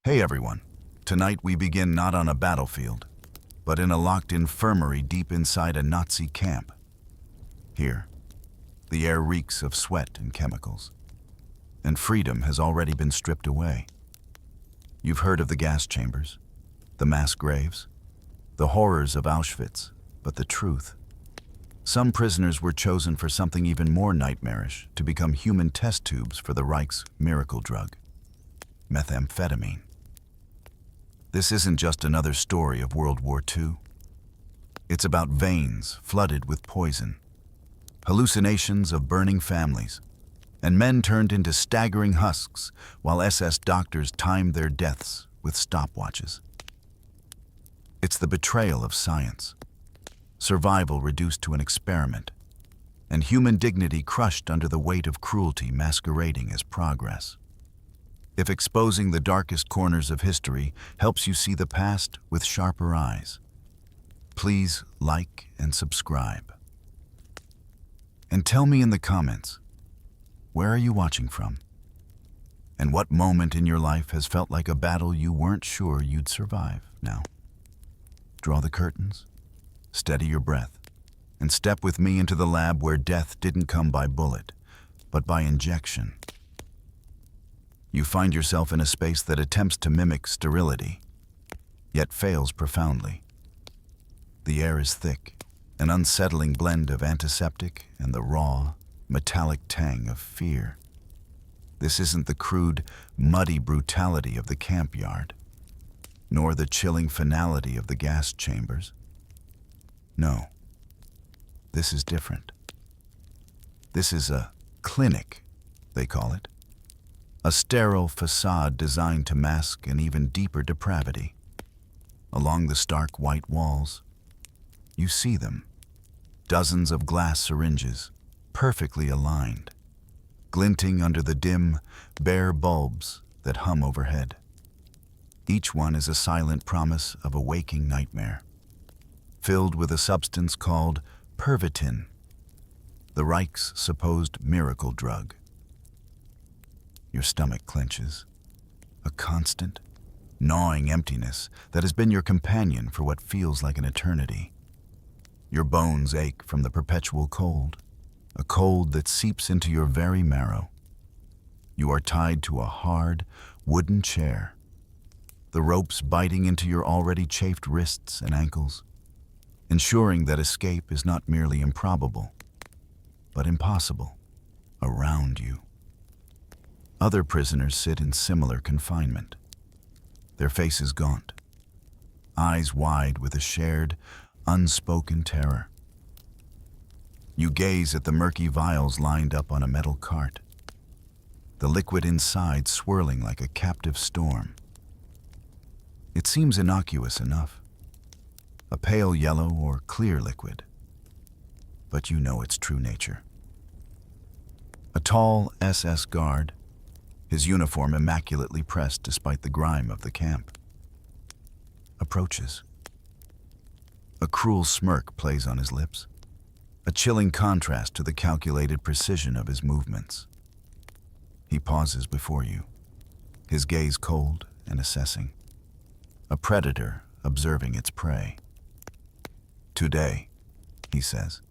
Hey everyone, tonight we begin not on a battlefield, but in a locked infirmary deep inside a Nazi camp. Here, the air reeks of sweat and chemicals, and freedom has already been stripped away. You've heard of the gas chambers, the mass graves, the horrors of Auschwitz, but the truth. Some prisoners were chosen for something even more nightmarish, to become human test tubes for the Reich's miracle drug, methamphetamine. This isn't just another story of World War II. It's about veins flooded with poison, hallucinations of burning families, and men turned into staggering husks while SS doctors timed their deaths with stopwatches. It's the betrayal of science, survival reduced to an experiment, and human dignity crushed under the weight of cruelty masquerading as progress. If exposing the darkest corners of history helps you see the past with sharper eyes, please like and subscribe. And tell me in the comments, where are you watching from? And what moment in your life has felt like a battle you weren't sure you'd survive? Now, draw the curtains, steady your breath, and step with me into the lab where death didn't come by bullet, but by injection. You find yourself in a space that attempts to mimic sterility, yet fails profoundly. The air is thick, an unsettling blend of antiseptic and the raw, metallic tang of fear. This isn't the crude, muddy brutality of the campyard, nor the chilling finality of the gas chambers. No, this is different. This is a clinic, they call it. A sterile facade designed to mask an even deeper depravity. Along the stark white walls, you see them. Dozens of glass syringes, perfectly aligned, glinting under the dim, bare bulbs that hum overhead. Each one is a silent promise of a waking nightmare, filled with a substance called Pervitin, the Reich's supposed miracle drug. Your stomach clenches, a constant, gnawing emptiness that has been your companion for what feels like an eternity. Your bones ache from the perpetual cold, a cold that seeps into your very marrow. You are tied to a hard, wooden chair, the ropes biting into your already chafed wrists and ankles, ensuring that escape is not merely improbable, but impossible, around you. Other prisoners sit in similar confinement, their faces gaunt, eyes wide with a shared, unspoken terror. You gaze at the murky vials lined up on a metal cart, the liquid inside swirling like a captive storm. It seems innocuous enough, a pale yellow or clear liquid, but you know its true nature. A tall SS guard, his uniform immaculately pressed despite the grime of the camp, approaches. A cruel smirk plays on his lips, a chilling contrast to the calculated precision of his movements. He pauses before you, his gaze cold and assessing, a predator observing its prey. "Today," he says,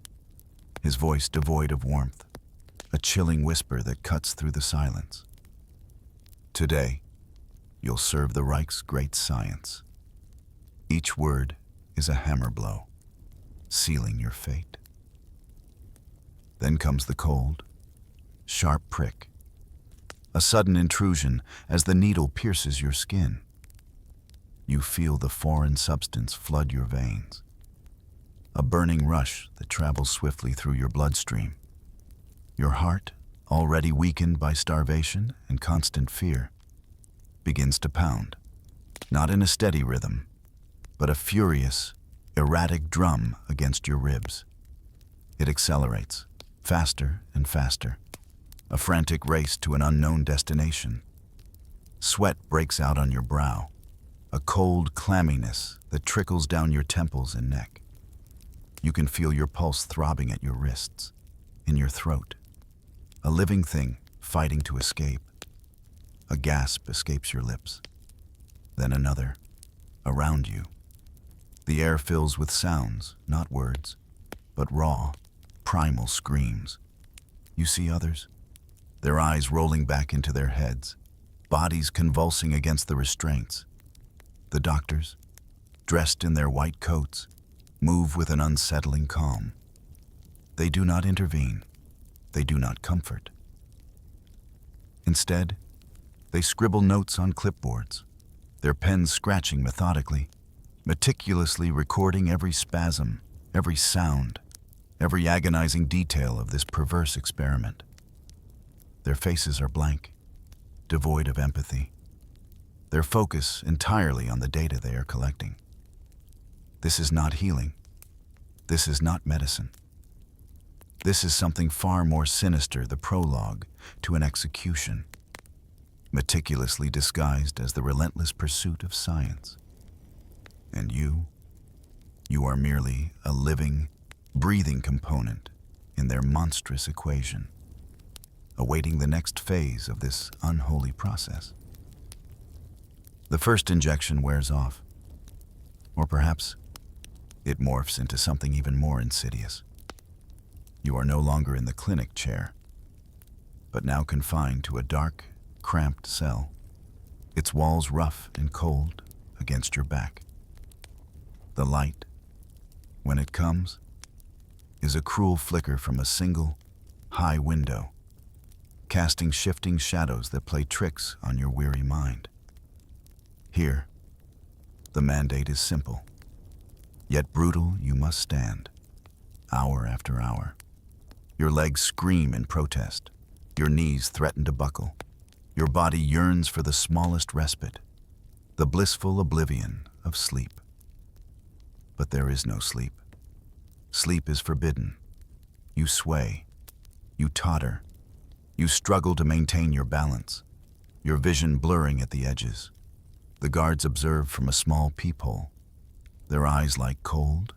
his voice devoid of warmth, a chilling whisper that cuts through the silence. "Today, you'll serve the Reich's great science." Each word is a hammer blow, sealing your fate. Then comes the cold, sharp prick, a sudden intrusion as the needle pierces your skin. You feel the foreign substance flood your veins, a burning rush that travels swiftly through your bloodstream. Your heart, already weakened by starvation and constant fear, begins to pound, not in a steady rhythm, but a furious, erratic drum against your ribs. It accelerates, faster and faster, a frantic race to an unknown destination. Sweat breaks out on your brow, a cold clamminess that trickles down your temples and neck. You can feel your pulse throbbing at your wrists, in your throat, a living thing fighting to escape. A gasp escapes your lips, then another, around you. The air fills with sounds, not words, but raw, primal screams. You see others, their eyes rolling back into their heads, bodies convulsing against the restraints. The doctors, dressed in their white coats, move with an unsettling calm. They do not intervene. They do not comfort. Instead, they scribble notes on clipboards, their pens scratching methodically, meticulously recording every spasm, every sound, every agonizing detail of this perverse experiment. Their faces are blank, devoid of empathy, their focus entirely on the data they are collecting. This is not healing. This is not medicine. This is something far more sinister, the prologue to an execution, meticulously disguised as the relentless pursuit of science. And you are merely a living, breathing component in their monstrous equation, awaiting the next phase of this unholy process. The first injection wears off, or perhaps it morphs into something even more insidious. You are no longer in the clinic chair, but now confined to a dark, cramped cell, its walls rough and cold against your back. The light, when it comes, is a cruel flicker from a single, high window, casting shifting shadows that play tricks on your weary mind. Here, the mandate is simple, yet brutal. You must stand, hour after hour. Your legs scream in protest, your knees threaten to buckle, your body yearns for the smallest respite, the blissful oblivion of sleep. But there is no sleep. Sleep is forbidden. You sway, you totter, you struggle to maintain your balance, your vision blurring at the edges. The guards observe from a small peephole, their eyes like cold,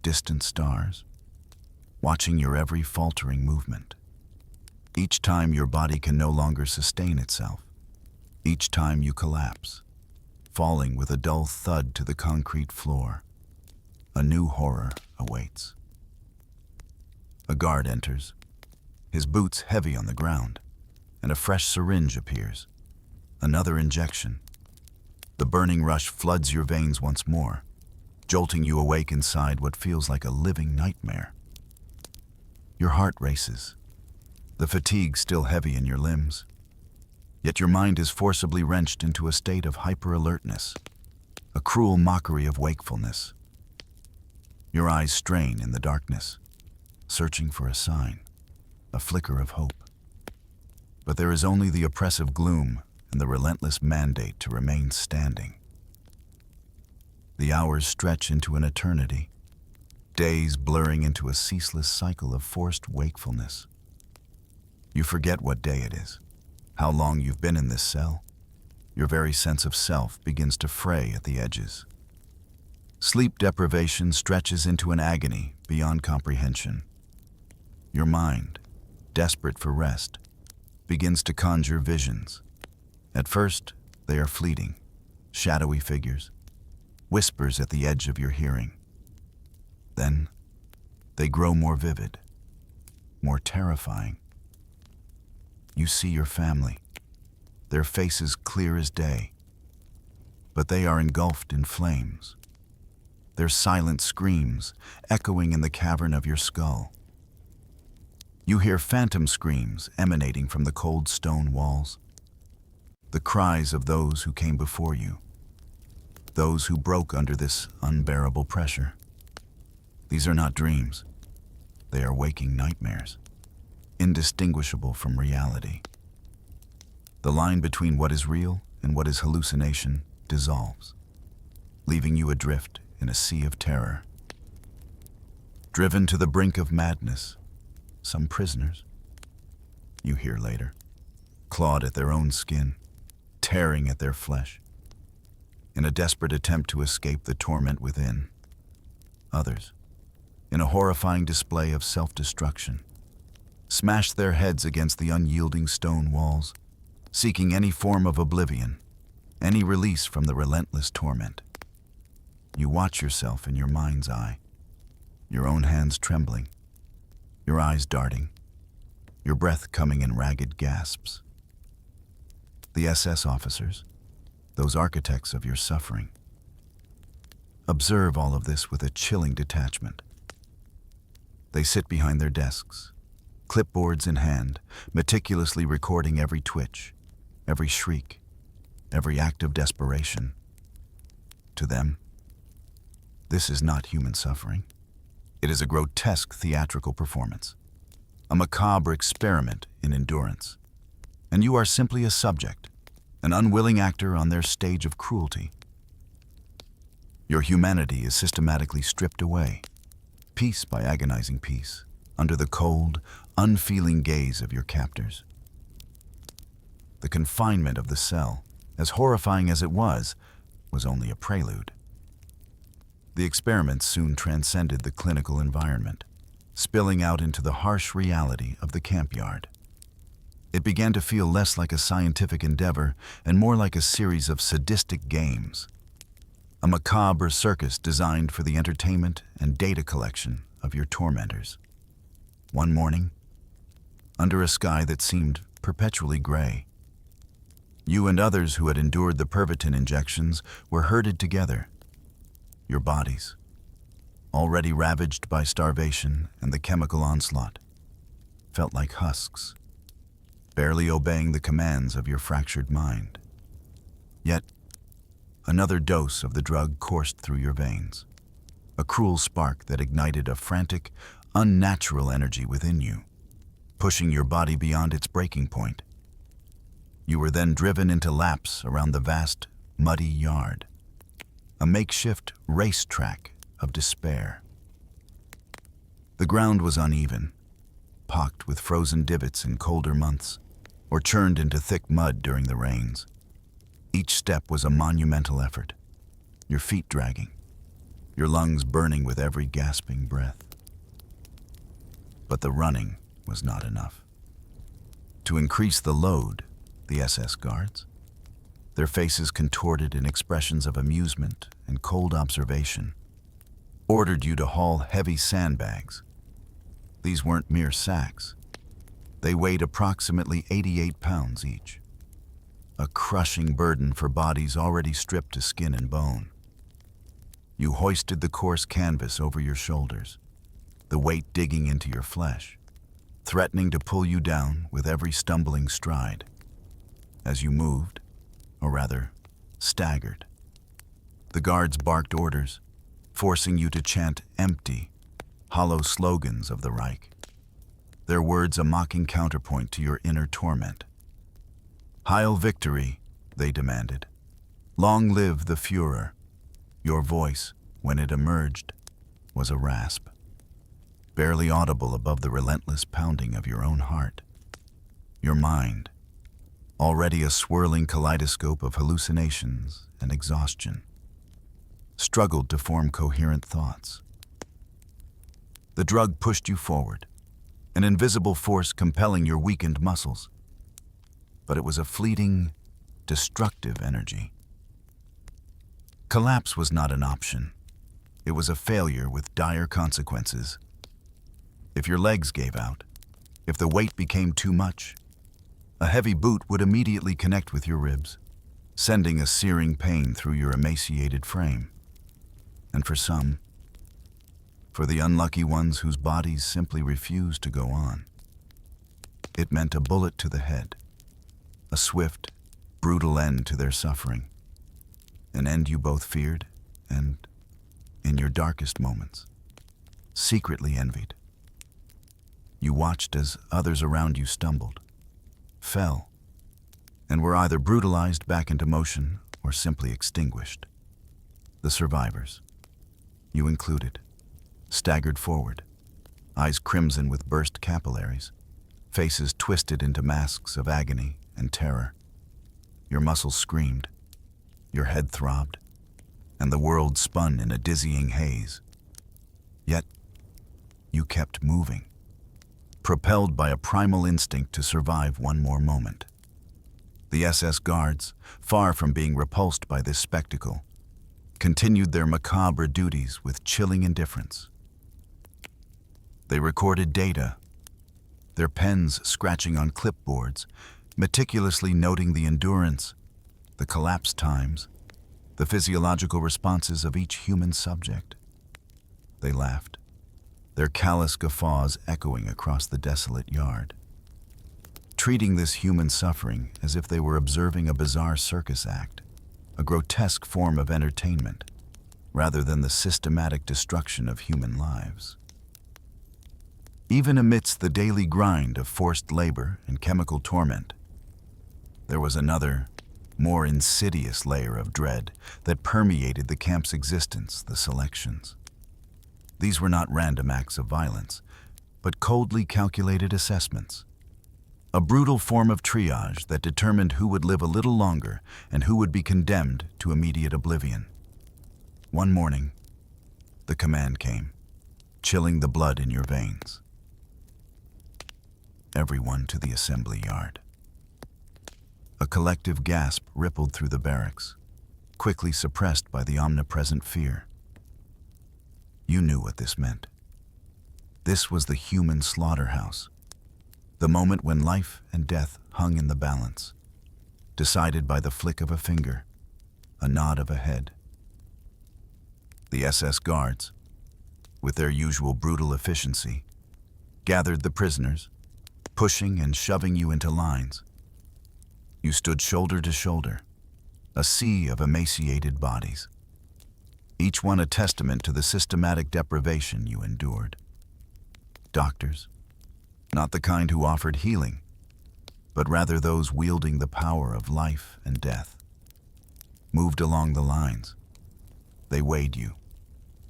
distant stars, watching your every faltering movement. Each time your body can no longer sustain itself, each time you collapse, falling with a dull thud to the concrete floor, a new horror awaits. A guard enters, his boots heavy on the ground, and a fresh syringe appears. Another injection. The burning rush floods your veins once more, jolting you awake inside what feels like a living nightmare. Your heart races, the fatigue still heavy in your limbs, yet your mind is forcibly wrenched into a state of hyper-alertness, a cruel mockery of wakefulness. Your eyes strain in the darkness, searching for a sign, a flicker of hope. But there is only the oppressive gloom and the relentless mandate to remain standing. The hours stretch into an eternity, days blurring into a ceaseless cycle of forced wakefulness. You forget what day it is, how long you've been in this cell. Your very sense of self begins to fray at the edges. Sleep deprivation stretches into an agony beyond comprehension. Your mind, desperate for rest, begins to conjure visions. At first, they are fleeting, shadowy figures, whispers at the edge of your hearing. Then, they grow more vivid, more terrifying. You see your family, their faces clear as day, but they are engulfed in flames, their silent screams echoing in the cavern of your skull. You hear phantom screams emanating from the cold stone walls, the cries of those who came before you, those who broke under this unbearable pressure. These are not dreams. They are waking nightmares, indistinguishable from reality. The line between what is real and what is hallucination dissolves, leaving you adrift in a sea of terror. Driven to the brink of madness, some prisoners, you hear later, clawed at their own skin, tearing at their flesh, in a desperate attempt to escape the torment within. Others, in a horrifying display of self-destruction, smash their heads against the unyielding stone walls, seeking any form of oblivion, any release from the relentless torment. You watch yourself in your mind's eye, your own hands trembling, your eyes darting, your breath coming in ragged gasps. The SS officers, those architects of your suffering, observe all of this with a chilling detachment. They sit behind their desks, clipboards in hand, meticulously recording every twitch, every shriek, every act of desperation. To them, this is not human suffering. It is a grotesque theatrical performance, a macabre experiment in endurance. And you are simply a subject, an unwilling actor on their stage of cruelty. Your humanity is systematically stripped away, piece by agonizing piece, under the cold, unfeeling gaze of your captors. The confinement of the cell, as horrifying as it was only a prelude. The experiment soon transcended the clinical environment, spilling out into the harsh reality of the campyard. It began to feel less like a scientific endeavor and more like a series of sadistic games, a macabre circus designed for the entertainment and data collection of your tormentors. One morning, under a sky that seemed perpetually gray, you and others who had endured the Pervitin injections were herded together. Your bodies, already ravaged by starvation and the chemical onslaught, felt like husks, barely obeying the commands of your fractured mind. Yet, another dose of the drug coursed through your veins, a cruel spark that ignited a frantic, unnatural energy within you, pushing your body beyond its breaking point. You were then driven into laps around the vast, muddy yard, a makeshift racetrack of despair. The ground was uneven, pocked with frozen divots in colder months, or churned into thick mud during the rains. Each step was a monumental effort, your feet dragging, your lungs burning with every gasping breath. But the running was not enough. To increase the load, the SS guards, their faces contorted in expressions of amusement and cold observation, ordered you to haul heavy sandbags. These weren't mere sacks. They weighed approximately 88 pounds each, a crushing burden for bodies already stripped to skin and bone. You hoisted the coarse canvas over your shoulders, the weight digging into your flesh, threatening to pull you down with every stumbling stride. As you moved, or rather, staggered, the guards barked orders, forcing you to chant empty, hollow slogans of the Reich, their words a mocking counterpoint to your inner torment. Heil Victory, they demanded. Long live the Führer. Your voice, when it emerged, was a rasp, barely audible above the relentless pounding of your own heart. Your mind, already a swirling kaleidoscope of hallucinations and exhaustion, struggled to form coherent thoughts. The drug pushed you forward, an invisible force compelling your weakened muscles. But it was a fleeting, destructive energy. Collapse was not an option. It was a failure with dire consequences. If your legs gave out, if the weight became too much, a heavy boot would immediately connect with your ribs, sending a searing pain through your emaciated frame. And for some, for the unlucky ones whose bodies simply refused to go on, it meant a bullet to the head, a swift, brutal end to their suffering, an end you both feared and, in your darkest moments, secretly envied. You watched as others around you stumbled, fell, and were either brutalized back into motion or simply extinguished. The survivors, you included, staggered forward, eyes crimson with burst capillaries, faces twisted into masks of agony and terror. Your muscles screamed, your head throbbed, and the world spun in a dizzying haze. Yet, you kept moving, propelled by a primal instinct to survive one more moment. The SS guards, far from being repulsed by this spectacle, continued their macabre duties with chilling indifference. They recorded data, their pens scratching on clipboards, meticulously noting the endurance, the collapse times, the physiological responses of each human subject. They laughed, their callous guffaws echoing across the desolate yard, treating this human suffering as if they were observing a bizarre circus act, a grotesque form of entertainment, rather than the systematic destruction of human lives. Even amidst the daily grind of forced labor and chemical torment, there was another, more insidious layer of dread that permeated the camp's existence: the selections. These were not random acts of violence, but coldly calculated assessments. A brutal form of triage that determined who would live a little longer and who would be condemned to immediate oblivion. One morning, the command came, chilling the blood in your veins. Everyone to the assembly yard. A collective gasp rippled through the barracks, quickly suppressed by the omnipresent fear. You knew what this meant. This was the human slaughterhouse, the moment when life and death hung in the balance, decided by the flick of a finger, a nod of a head. The SS guards, with their usual brutal efficiency, gathered the prisoners, pushing and shoving you into lines. You stood shoulder to shoulder, a sea of emaciated bodies, each one a testament to the systematic deprivation you endured. Doctors, not the kind who offered healing, but rather those wielding the power of life and death, moved along the lines. They weighed you,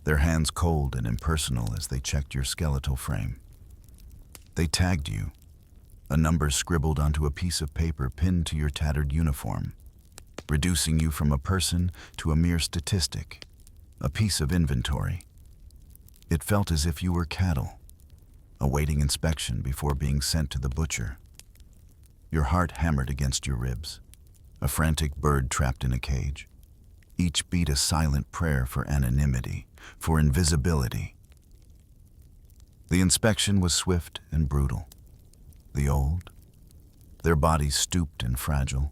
their hands cold and impersonal as they checked your skeletal frame. They tagged you, a number scribbled onto a piece of paper pinned to your tattered uniform, reducing you from a person to a mere statistic, a piece of inventory. It felt as if you were cattle, awaiting inspection before being sent to the butcher. Your heart hammered against your ribs, a frantic bird trapped in a cage. Each beat a silent prayer for anonymity, for invisibility. The inspection was swift and brutal. The old, their bodies stooped and fragile,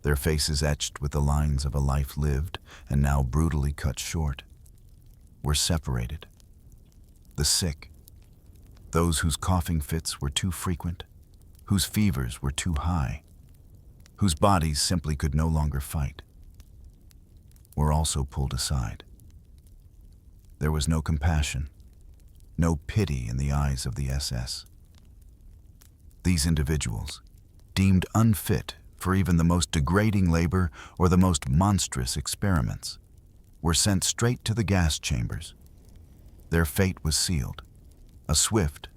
their faces etched with the lines of a life lived and now brutally cut short, were separated. The sick, those whose coughing fits were too frequent, whose fevers were too high, whose bodies simply could no longer fight, were also pulled aside. There was no compassion, no pity in the eyes of the SS. These individuals, deemed unfit for even the most degrading labor or the most monstrous experiments, were sent straight to the gas chambers. Their fate was sealed, a swift,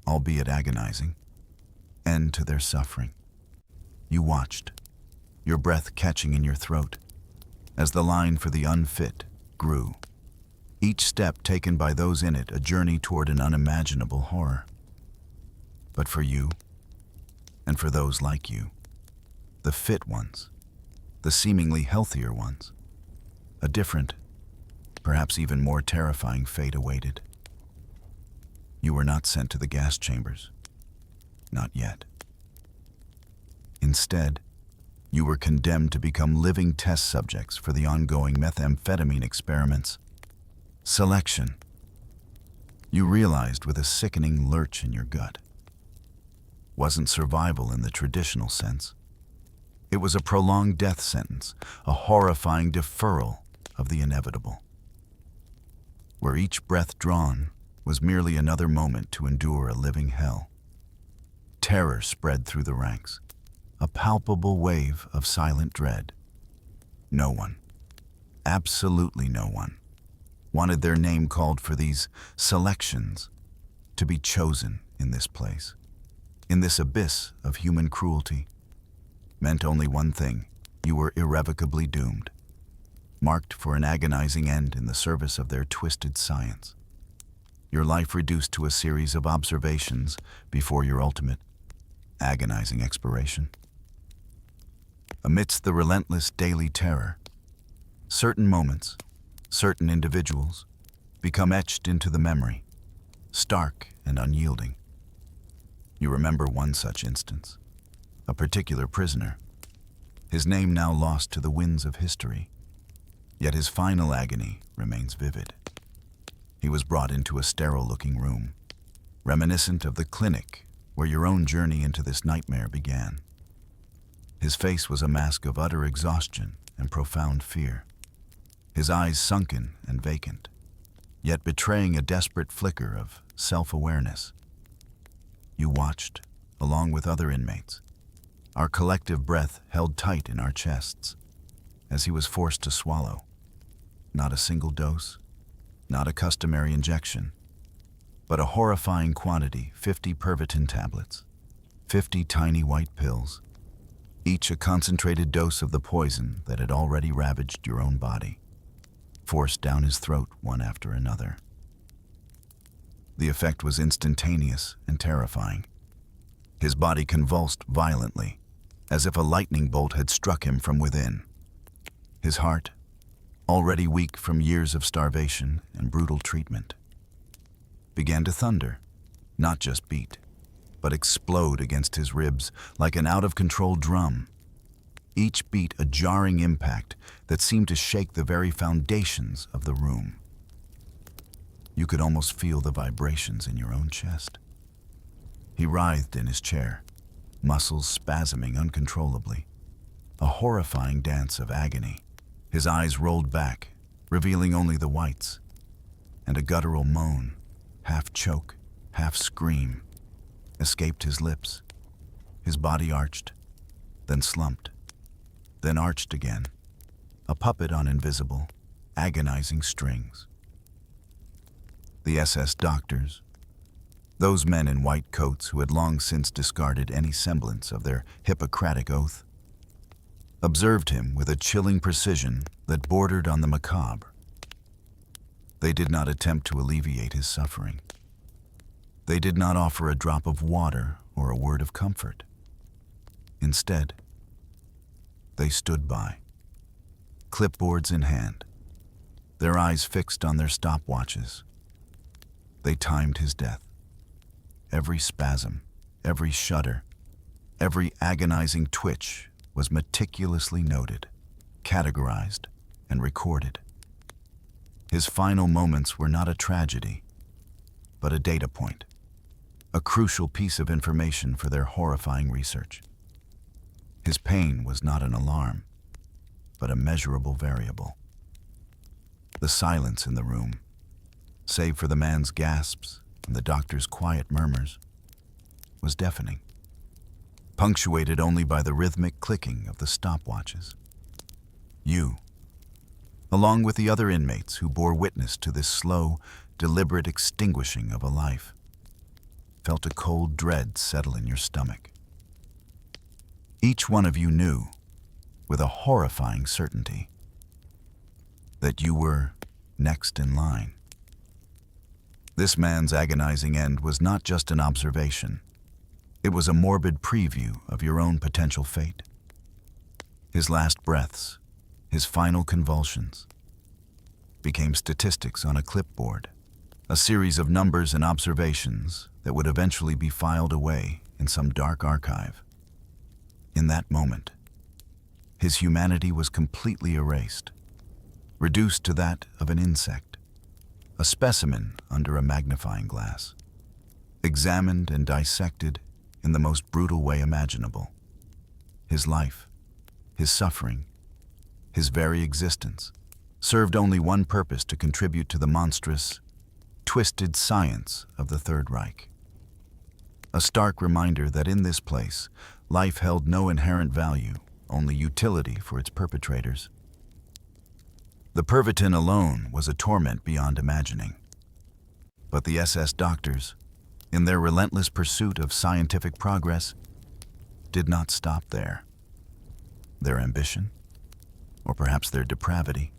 albeit agonizing, end to their suffering. You watched, your breath catching in your throat, as the line for the unfit grew, each step taken by those in it a journey toward an unimaginable horror. But for you, and for those like you, the fit ones, the seemingly healthier ones, a different, perhaps even more terrifying fate awaited. You were not sent to the gas chambers, not yet. Instead, you were condemned to become living test subjects for the ongoing methamphetamine experiments. Selection. You realized with a sickening lurch in your gut. Wasn't survival in the traditional sense. It was a prolonged death sentence, a horrifying deferral of the inevitable, where each breath drawn was merely another moment to endure a living hell. Terror spread through the ranks, a palpable wave of silent dread. No one, absolutely no one, wanted their name called for these selections to be chosen in this place, in this abyss of human cruelty. Meant only one thing: you were irrevocably doomed, marked for an agonizing end in the service of their twisted science. Your life reduced to a series of observations before your ultimate, agonizing expiration. Amidst the relentless daily terror, certain moments, certain individuals, become etched into the memory, stark and unyielding. You remember one such instance, a particular prisoner, his name now lost to the winds of history, yet his final agony remains vivid. He was brought into a sterile-looking room, reminiscent of the clinic where your own journey into this nightmare began. His face was a mask of utter exhaustion and profound fear, his eyes sunken and vacant, yet betraying a desperate flicker of self-awareness. You watched, along with other inmates, our collective breath held tight in our chests, as he was forced to swallow. Not a single dose, not a customary injection, but a horrifying quantity, 50 Pervitin tablets, 50 tiny white pills, each a concentrated dose of the poison that had already ravaged your own body, forced down his throat one after another. The effect was instantaneous and terrifying. His body convulsed violently, as if a lightning bolt had struck him from within. His heart, already weak from years of starvation and brutal treatment, began to thunder, not just beat, but explode against his ribs like an out-of-control drum, each beat a jarring impact that seemed to shake the very foundations of the room. You could almost feel the vibrations in your own chest. He writhed in his chair, muscles spasming uncontrollably, a horrifying dance of agony. His eyes rolled back, revealing only the whites, and a guttural moan, half choke, half scream, escaped his lips. His body arched, then slumped, then arched again, a puppet on invisible, agonizing strings. The SS doctors, those men in white coats who had long since discarded any semblance of their Hippocratic oath, observed him with a chilling precision that bordered on the macabre. They did not attempt to alleviate his suffering. They did not offer a drop of water or a word of comfort. Instead, they stood by, clipboards in hand, their eyes fixed on their stopwatches. They timed his death. Every spasm, every shudder, every agonizing twitch was meticulously noted, categorized, and recorded. His final moments were not a tragedy, but a data point, a crucial piece of information for their horrifying research. His pain was not an alarm, but a measurable variable. The silence in the room, save for the man's gasps and the doctor's quiet murmurs, was deafening, punctuated only by the rhythmic clicking of the stopwatches. You, along with the other inmates who bore witness to this slow, deliberate extinguishing of a life, felt a cold dread settle in your stomach. Each one of you knew, with a horrifying certainty, that you were next in line. This man's agonizing end was not just an observation. It was a morbid preview of your own potential fate. His last breaths, his final convulsions, became statistics on a clipboard, a series of numbers and observations that would eventually be filed away in some dark archive. In that moment, his humanity was completely erased, reduced to that of an insect, a specimen under a magnifying glass, examined and dissected in the most brutal way imaginable. His life, his suffering, his very existence served only one purpose: to contribute to the monstrous, twisted science of the Third Reich. A stark reminder that in this place, life held no inherent value, only utility for its perpetrators. The Pervitin alone was a torment beyond imagining. But the SS doctors, in their relentless pursuit of scientific progress, did not stop there. Their ambition, or perhaps their depravity,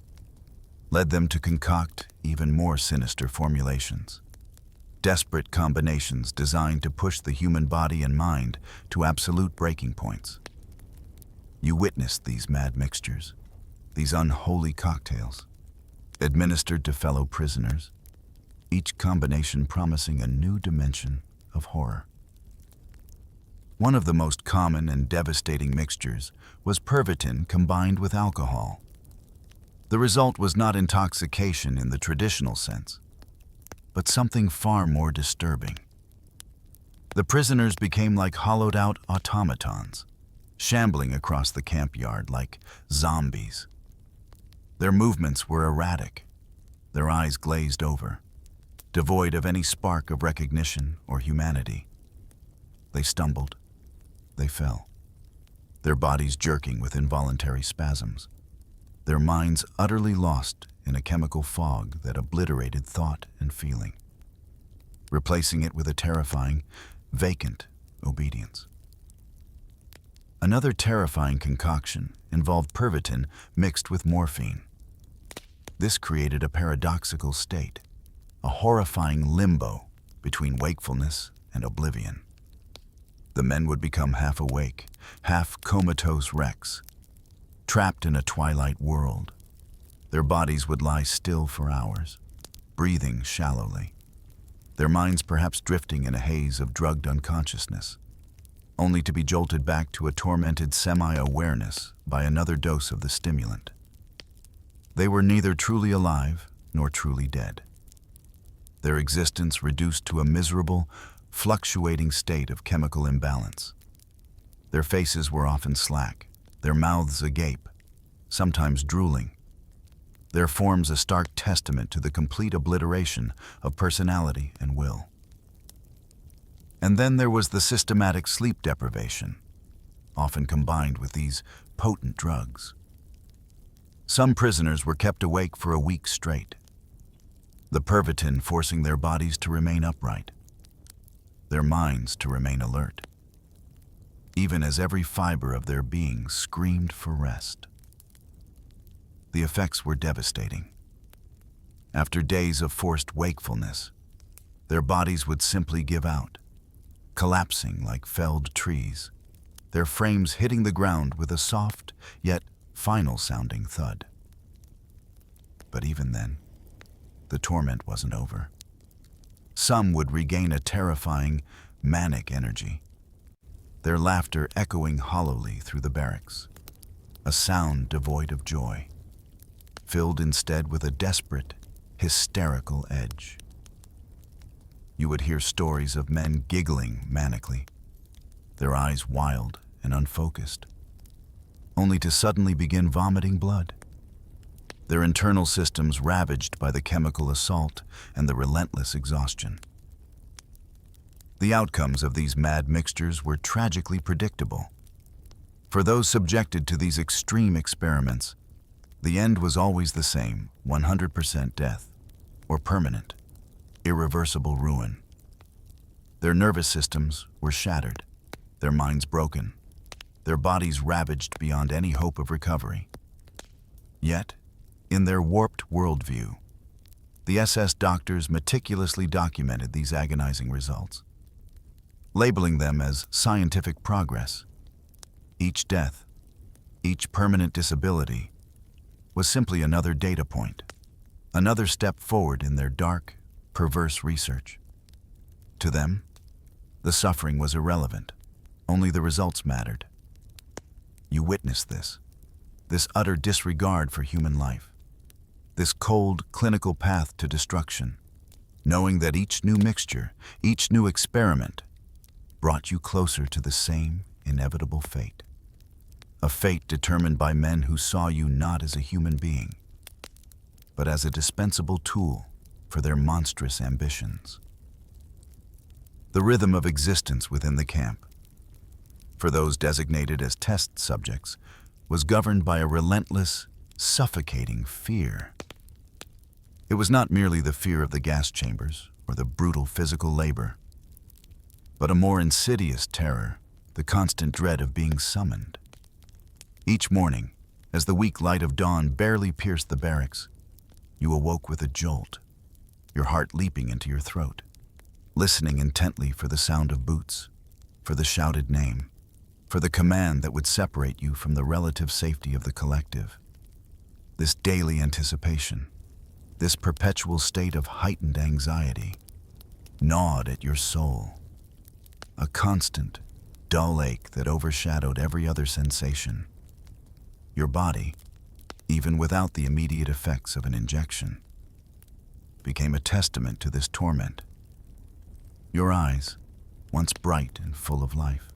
led them to concoct even more sinister formulations, desperate combinations designed to push the human body and mind to absolute breaking points. You witnessed these mad mixtures, these unholy cocktails, administered to fellow prisoners, each combination promising a new dimension of horror. One of the most common and devastating mixtures was Pervitin combined with alcohol. The result was not intoxication in the traditional sense, but something far more disturbing. The prisoners became like hollowed-out automatons, shambling across the campyard like zombies. Their movements were erratic, their eyes glazed over, devoid of any spark of recognition or humanity. They stumbled, they fell, their bodies jerking with involuntary spasms, their minds utterly lost in a chemical fog that obliterated thought and feeling, replacing it with a terrifying, vacant obedience. Another terrifying concoction involved Pervitin mixed with morphine. This created a paradoxical state, a horrifying limbo between wakefulness and oblivion. The men would become half awake, half comatose wrecks, trapped in a twilight world. Their bodies would lie still for hours, breathing shallowly, their minds perhaps drifting in a haze of drugged unconsciousness, only to be jolted back to a tormented semi-awareness by another dose of the stimulant. They were neither truly alive nor truly dead, their existence reduced to a miserable, fluctuating state of chemical imbalance. Their faces were often slack, their mouths agape, sometimes drooling, their forms a stark testament to the complete obliteration of personality and will. And then there was the systematic sleep deprivation, often combined with these potent drugs. Some prisoners were kept awake for a week straight, the Pervitin forcing their bodies to remain upright, their minds to remain alert, even as every fiber of their being screamed for rest. The effects were devastating. After days of forced wakefulness, their bodies would simply give out, collapsing like felled trees, their frames hitting the ground with a soft yet final-sounding thud. But even then, the torment wasn't over. Some would regain a terrifying, manic energy, their laughter echoing hollowly through the barracks, a sound devoid of joy, filled instead with a desperate, hysterical edge. You would hear stories of men giggling manically, their eyes wild and unfocused, only to suddenly begin vomiting blood, their internal systems ravaged by the chemical assault and the relentless exhaustion. The outcomes of these mad mixtures were tragically predictable. For those subjected to these extreme experiments, the end was always the same: 100% death, or permanent, irreversible ruin. Their nervous systems were shattered, their minds broken, their bodies ravaged beyond any hope of recovery. Yet, in their warped worldview, the SS doctors meticulously documented these agonizing results, labeling them as scientific progress. Each death, each permanent disability, was simply another data point, another step forward in their dark, perverse research. To them, the suffering was irrelevant. Only the results mattered. You witnessed this utter disregard for human life, this cold, clinical path to destruction, knowing that each new mixture, each new experiment, brought you closer to the same inevitable fate. A fate determined by men who saw you not as a human being, but as a dispensable tool for their monstrous ambitions. The rhythm of existence within the camp, for those designated as test subjects, was governed by a relentless, suffocating fear. It was not merely the fear of the gas chambers or the brutal physical labor, but a more insidious terror, the constant dread of being summoned. Each morning, as the weak light of dawn barely pierced the barracks, you awoke with a jolt, your heart leaping into your throat, listening intently for the sound of boots, for the shouted name, for the command that would separate you from the relative safety of the collective. This daily anticipation, this perpetual state of heightened anxiety, gnawed at your soul. A constant, dull ache that overshadowed every other sensation. Your body, even without the immediate effects of an injection, became a testament to this torment. Your eyes, once bright and full of life,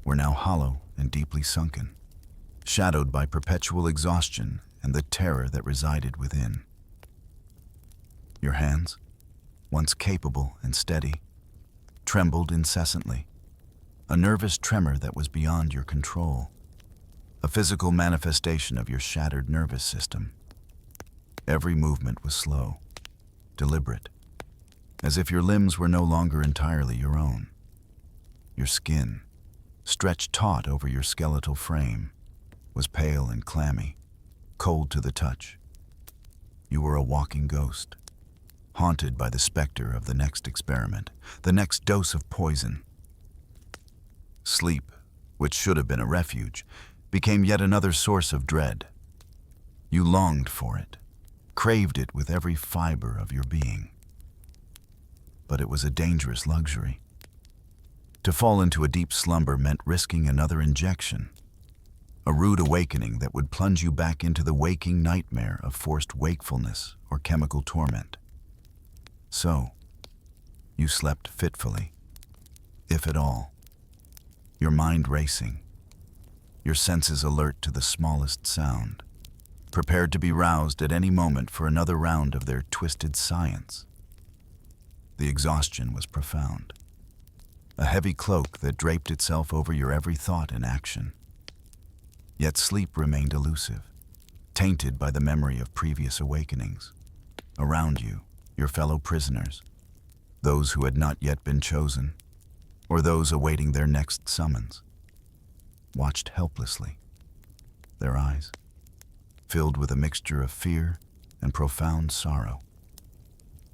were now hollow and deeply sunken, shadowed by perpetual exhaustion and the terror that resided within. Your hands, once capable and steady, trembled incessantly, a nervous tremor that was beyond your control, a physical manifestation of your shattered nervous system. Every movement was slow, deliberate, as if your limbs were no longer entirely your own. Your skin, stretched taut over your skeletal frame, was pale and clammy, cold to the touch. You were a walking ghost, haunted by the specter of the next experiment, the next dose of poison. Sleep, which should have been a refuge, became yet another source of dread. You longed for it, craved it with every fiber of your being. But it was a dangerous luxury. To fall into a deep slumber meant risking another injection, a rude awakening that would plunge you back into the waking nightmare of forced wakefulness or chemical torment. So, you slept fitfully, if at all, your mind racing, your senses alert to the smallest sound, prepared to be roused at any moment for another round of their twisted science. The exhaustion was profound, a heavy cloak that draped itself over your every thought and action. Yet sleep remained elusive, tainted by the memory of previous awakenings. Around you, your fellow prisoners, those who had not yet been chosen, or those awaiting their next summons, watched helplessly, their eyes filled with a mixture of fear and profound sorrow,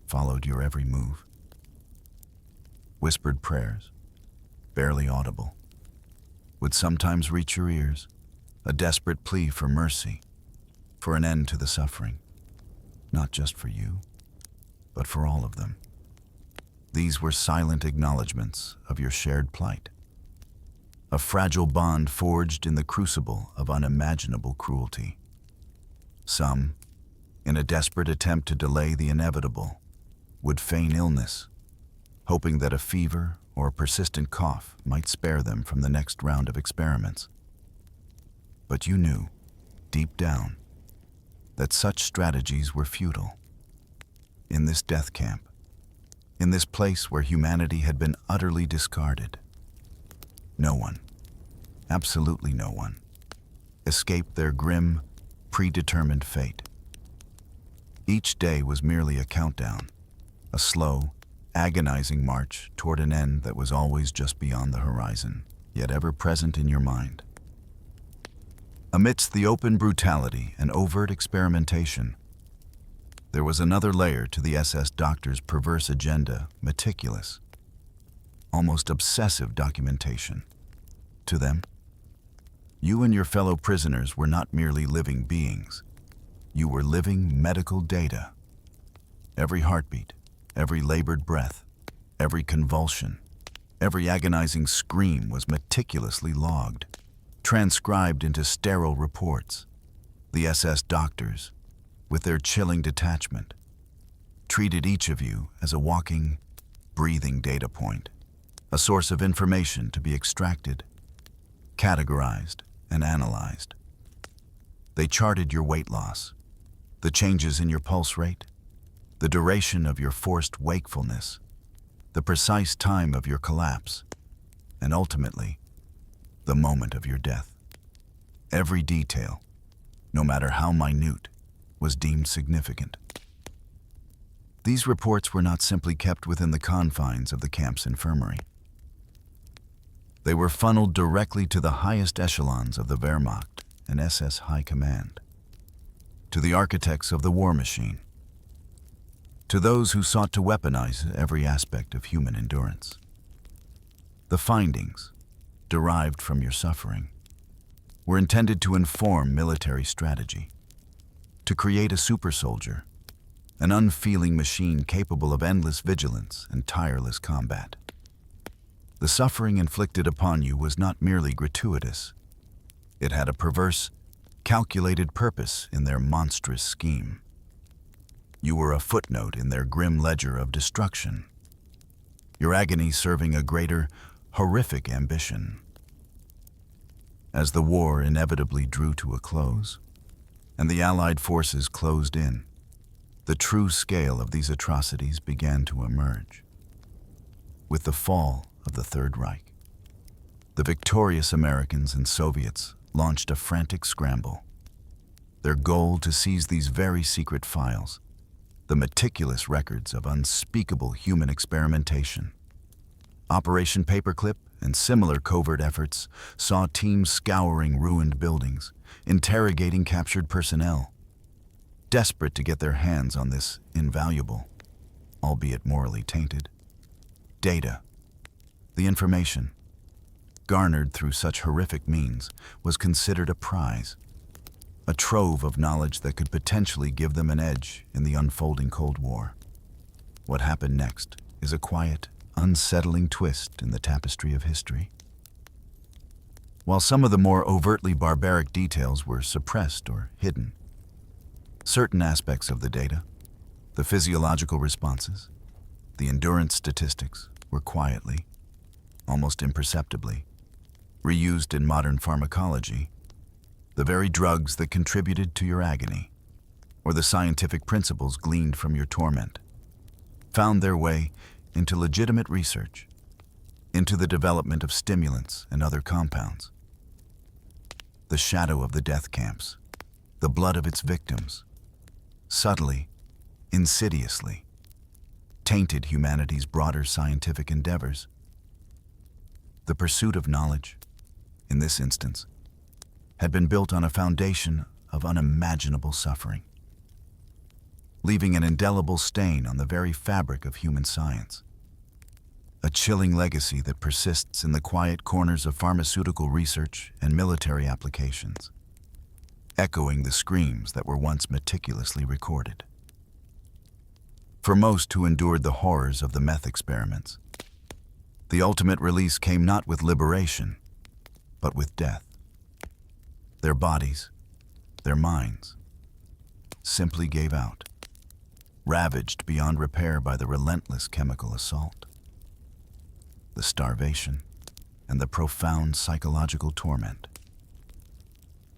followed your every move. Whispered prayers, barely audible, would sometimes reach your ears, a desperate plea for mercy, for an end to the suffering, not just for you, but for all of them. These were silent acknowledgments of your shared plight, a fragile bond forged in the crucible of unimaginable cruelty. Some, in a desperate attempt to delay the inevitable, would feign illness, hoping that a fever or a persistent cough might spare them from the next round of experiments. But you knew, deep down, that such strategies were futile. In this death camp, in this place where humanity had been utterly discarded, no one, absolutely no one, escaped their grim, predetermined fate. Each day was merely a countdown, a slow, agonizing march toward an end that was always just beyond the horizon, yet ever present in your mind. Amidst the open brutality and overt experimentation, there was another layer to the SS doctor's perverse agenda, meticulous, almost obsessive documentation. To them, you and your fellow prisoners were not merely living beings. You were living medical data. Every heartbeat, every labored breath, every convulsion, every agonizing scream was meticulously logged, transcribed into sterile reports. The SS doctors, with their chilling detachment, treated each of you as a walking, breathing data point, a source of information to be extracted, categorized, and analyzed. They charted your weight loss, the changes in your pulse rate, the duration of your forced wakefulness, the precise time of your collapse, and ultimately, the moment of your death. Every detail, no matter how minute, was deemed significant. These reports were not simply kept within the confines of the camp's infirmary. They were funneled directly to the highest echelons of the Wehrmacht and SS High Command, to the architects of the war machine, to those who sought to weaponize every aspect of human endurance. The findings, derived from your suffering, were intended to inform military strategy, to create a super soldier, an unfeeling machine capable of endless vigilance and tireless combat. The suffering inflicted upon you was not merely gratuitous. It had a perverse, calculated purpose in their monstrous scheme. You were a footnote in their grim ledger of destruction, your agony serving a greater, horrific ambition. As the war inevitably drew to a close, and the Allied forces closed in, the true scale of these atrocities began to emerge. With the fall of the Third Reich, the victorious Americans and Soviets launched a frantic scramble, their goal to seize these very secret files, the meticulous records of unspeakable human experimentation. Operation Paperclip and similar covert efforts saw teams scouring ruined buildings, interrogating captured personnel, desperate to get their hands on this invaluable, albeit morally tainted, data. The information, garnered through such horrific means, was considered a prize, a trove of knowledge that could potentially give them an edge in the unfolding Cold War. What happened next is a quiet, unsettling twist in the tapestry of history. While some of the more overtly barbaric details were suppressed or hidden, certain aspects of the data, the physiological responses, the endurance statistics, were quietly, almost imperceptibly, reused in modern pharmacology. The very drugs that contributed to your agony, or the scientific principles gleaned from your torment, found their way into legitimate research, into the development of stimulants and other compounds. The shadow of the death camps, the blood of its victims, subtly, insidiously, tainted humanity's broader scientific endeavors. The pursuit of knowledge, in this instance, had been built on a foundation of unimaginable suffering, leaving an indelible stain on the very fabric of human science. A chilling legacy that persists in the quiet corners of pharmaceutical research and military applications, echoing the screams that were once meticulously recorded. For most who endured the horrors of the meth experiments, the ultimate release came not with liberation, but with death. Their bodies, their minds, simply gave out, ravaged beyond repair by the relentless chemical assault, the starvation, and the profound psychological torment.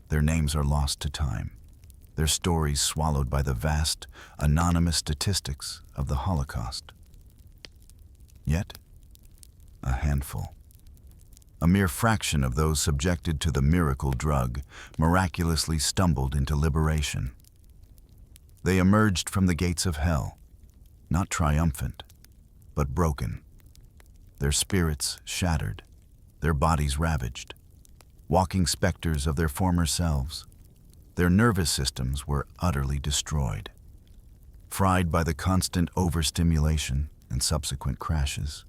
Their names are lost to time, their stories swallowed by the vast, anonymous statistics of the Holocaust. Yet, a handful, a mere fraction of those subjected to the miracle drug, miraculously stumbled into liberation. They emerged from the gates of hell, not triumphant, but broken, their spirits shattered, their bodies ravaged, walking specters of their former selves. Their nervous systems were utterly destroyed, fried by the constant overstimulation and subsequent crashes.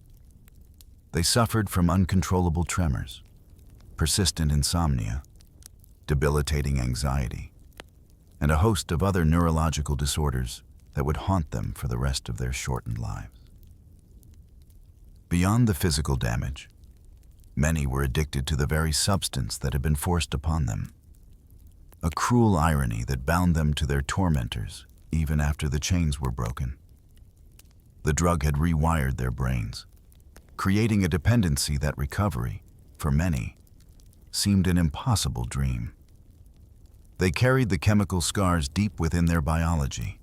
They suffered from uncontrollable tremors, persistent insomnia, debilitating anxiety, and a host of other neurological disorders that would haunt them for the rest of their shortened lives. Beyond the physical damage, many were addicted to the very substance that had been forced upon them, a cruel irony that bound them to their tormentors even after the chains were broken. The drug had rewired their brains, creating a dependency that recovery, for many, seemed an impossible dream. They carried the chemical scars deep within their biology,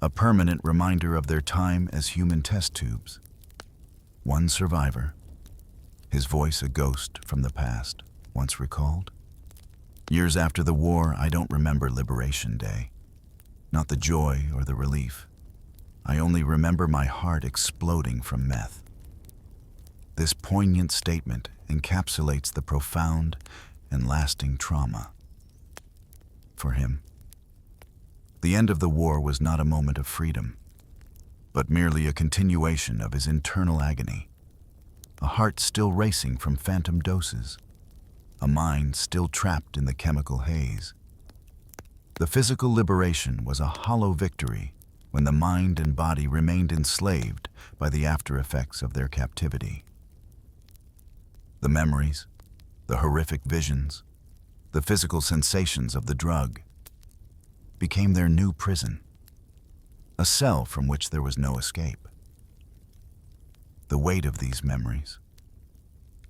a permanent reminder of their time as human test tubes. One survivor, his voice a ghost from the past, once recalled, "Years after the war, I don't remember Liberation Day, not the joy or the relief. I only remember my heart exploding from meth." This poignant statement encapsulates the profound and lasting trauma. For him, the end of the war was not a moment of freedom, but merely a continuation of his internal agony, a heart still racing from phantom doses, a mind still trapped in the chemical haze. The physical liberation was a hollow victory when the mind and body remained enslaved by the after effects of their captivity. The memories, the horrific visions, the physical sensations of the drug became their new prison, a cell from which there was no escape. The weight of these memories,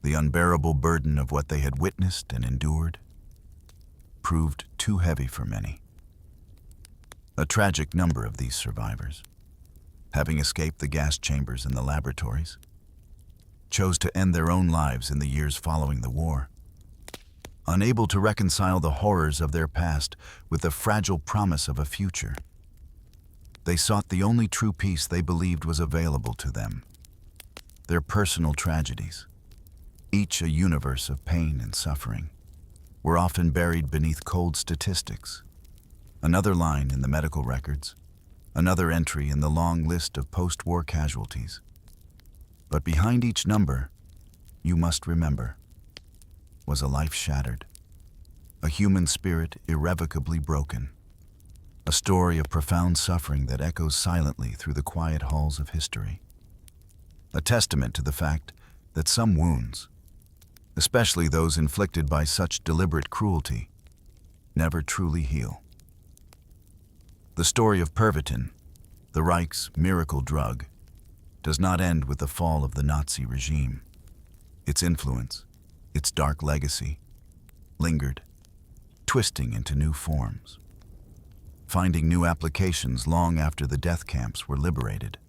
the unbearable burden of what they had witnessed and endured, proved too heavy for many. A tragic number of these survivors, having escaped the gas chambers and the laboratories, chose to end their own lives in the years following the war, unable to reconcile the horrors of their past with the fragile promise of a future. They sought the only true peace they believed was available to them: their personal tragedies, each a universe of pain and suffering, were often buried beneath cold statistics. Another line in the medical records, another entry in the long list of post-war casualties. But behind each number, you must remember, was a life shattered, a human spirit irrevocably broken, a story of profound suffering that echoes silently through the quiet halls of history. A testament to the fact that some wounds, especially those inflicted by such deliberate cruelty, never truly heal. The story of Pervitin, the Reich's miracle drug, does not end with the fall of the Nazi regime. Its influence, its dark legacy, lingered, twisting into new forms, finding new applications long after the death camps were liberated.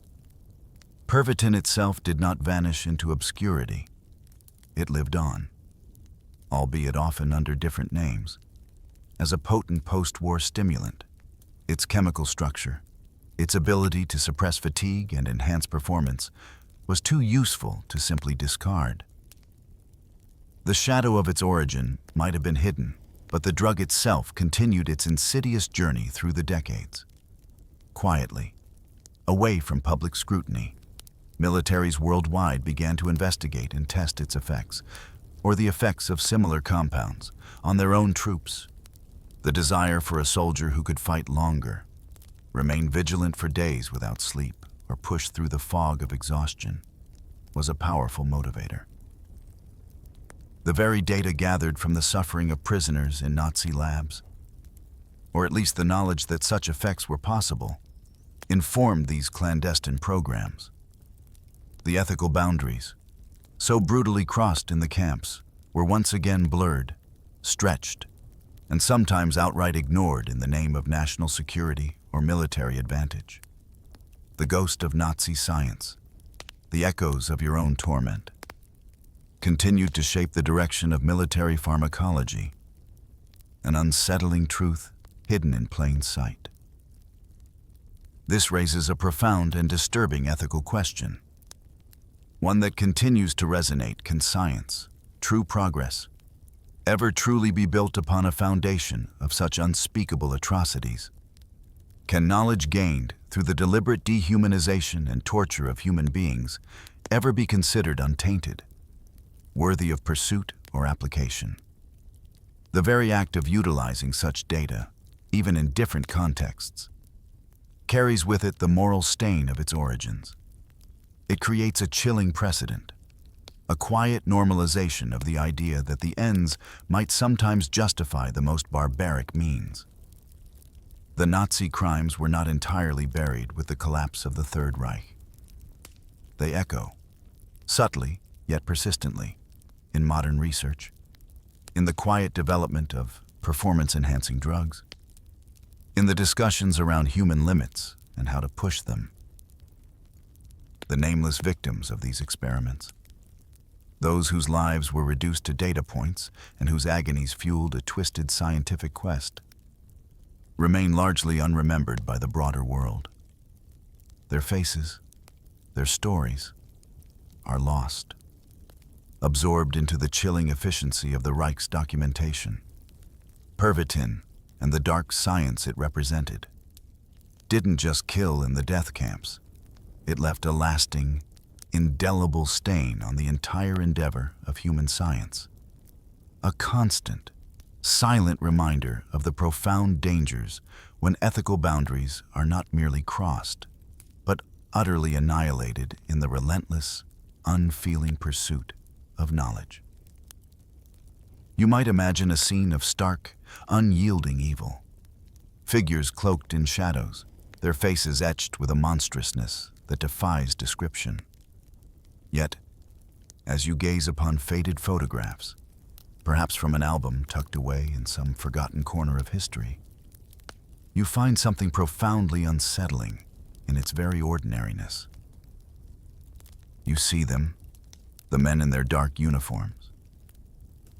Pervitin itself did not vanish into obscurity. It lived on, albeit often under different names, as a potent post-war stimulant. Its chemical structure, its ability to suppress fatigue and enhance performance, was too useful to simply discard. The shadow of its origin might have been hidden, but the drug itself continued its insidious journey through the decades. Quietly, away from public scrutiny, militaries worldwide began to investigate and test its effects, or the effects of similar compounds, on their own troops. The desire for a soldier who could fight longer, remain vigilant for days without sleep, or push through the fog of exhaustion, was a powerful motivator. The very data gathered from the suffering of prisoners in Nazi labs, or at least the knowledge that such effects were possible, informed these clandestine programs. The ethical boundaries, so brutally crossed in the camps, were once again blurred, stretched, and sometimes outright ignored in the name of national security or military advantage. The ghost of Nazi science, the echoes of your own torment, continued to shape the direction of military pharmacology, an unsettling truth hidden in plain sight. This raises a profound and disturbing ethical question, one that continues to resonate. Can science, true progress, ever truly be built upon a foundation of such unspeakable atrocities? Can knowledge gained through the deliberate dehumanization and torture of human beings ever be considered untainted, worthy of pursuit or application? The very act of utilizing such data, even in different contexts, carries with it the moral stain of its origins. It creates a chilling precedent, a quiet normalization of the idea that the ends might sometimes justify the most barbaric means. The Nazi crimes were not entirely buried with the collapse of the Third Reich. They echo, subtly yet persistently, in modern research, in the quiet development of performance-enhancing drugs, in the discussions around human limits and how to push them. The nameless victims of these experiments, those whose lives were reduced to data points and whose agonies fueled a twisted scientific quest, remain largely unremembered by the broader world. Their faces, their stories, are lost, absorbed into the chilling efficiency of the Reich's documentation. Pervitin and the dark science it represented didn't just kill in the death camps. It left a lasting, indelible stain on the entire endeavor of human science. A constant, silent reminder of the profound dangers when ethical boundaries are not merely crossed, but utterly annihilated in the relentless, unfeeling pursuit of knowledge. You might imagine a scene of stark, unyielding evil. Figures cloaked in shadows, their faces etched with a monstrousness that defies description. Yet, as you gaze upon faded photographs, perhaps from an album tucked away in some forgotten corner of history, you find something profoundly unsettling in its very ordinariness. You see them, the men in their dark uniforms.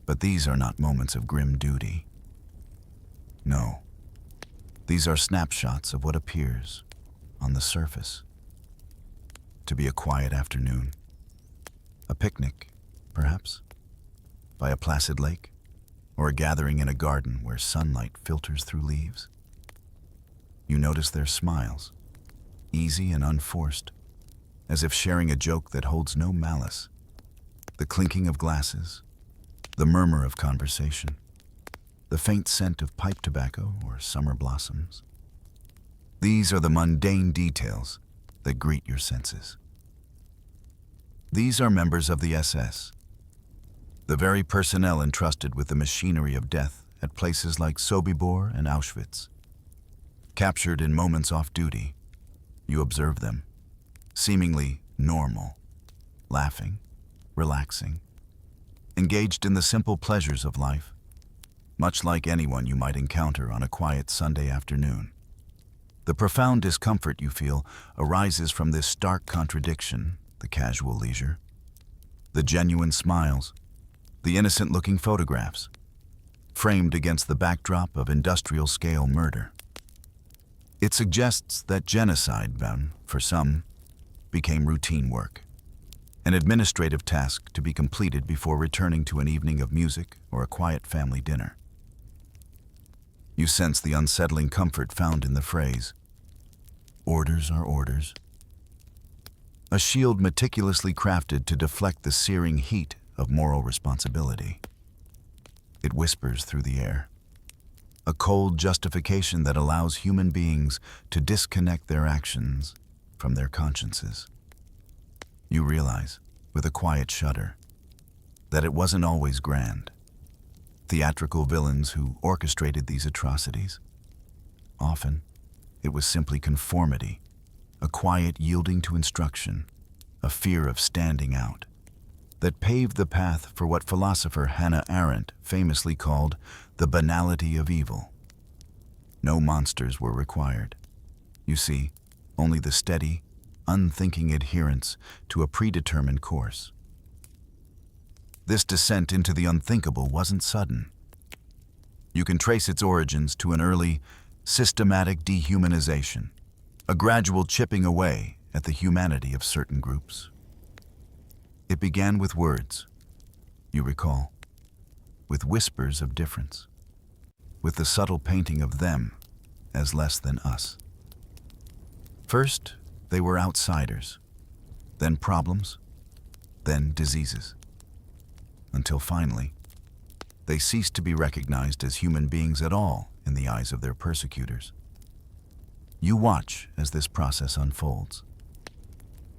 But these are not moments of grim duty. No, these are snapshots of what appears on the surface to be a quiet afternoon, a picnic, perhaps, by a placid lake, or a gathering in a garden where sunlight filters through leaves. You notice their smiles, easy and unforced, as if sharing a joke that holds no malice, the clinking of glasses, the murmur of conversation, the faint scent of pipe tobacco or summer blossoms. These are the mundane details that greet your senses. These are members of the SS, the very personnel entrusted with the machinery of death at places like Sobibor and Auschwitz. Captured in moments off duty, you observe them, seemingly normal, laughing, relaxing, engaged in the simple pleasures of life, much like anyone you might encounter on a quiet Sunday afternoon. The profound discomfort you feel arises from this stark contradiction, the casual leisure, the genuine smiles, the innocent-looking photographs, framed against the backdrop of industrial-scale murder. It suggests that genocide, for some, became routine work, an administrative task to be completed before returning to an evening of music or a quiet family dinner. You sense the unsettling comfort found in the phrase, "Orders are orders." A shield meticulously crafted to deflect the searing heat of moral responsibility. It whispers through the air, a cold justification that allows human beings to disconnect their actions from their consciences. You realize, with a quiet shudder, that it wasn't always grand. Theatrical villains who orchestrated these atrocities. Often, it was simply conformity, a quiet yielding to instruction, a fear of standing out, that paved the path for what philosopher Hannah Arendt famously called the banality of evil. No monsters were required. You see, only the steady, unthinking adherence to a predetermined course. This descent into the unthinkable wasn't sudden. You can trace its origins to an early, systematic dehumanization, a gradual chipping away at the humanity of certain groups. It began with words, you recall, with whispers of difference, with the subtle painting of them as less than us. First, they were outsiders, then problems, then diseases, until finally, they ceased to be recognized as human beings at all in the eyes of their persecutors. You watch as this process unfolds,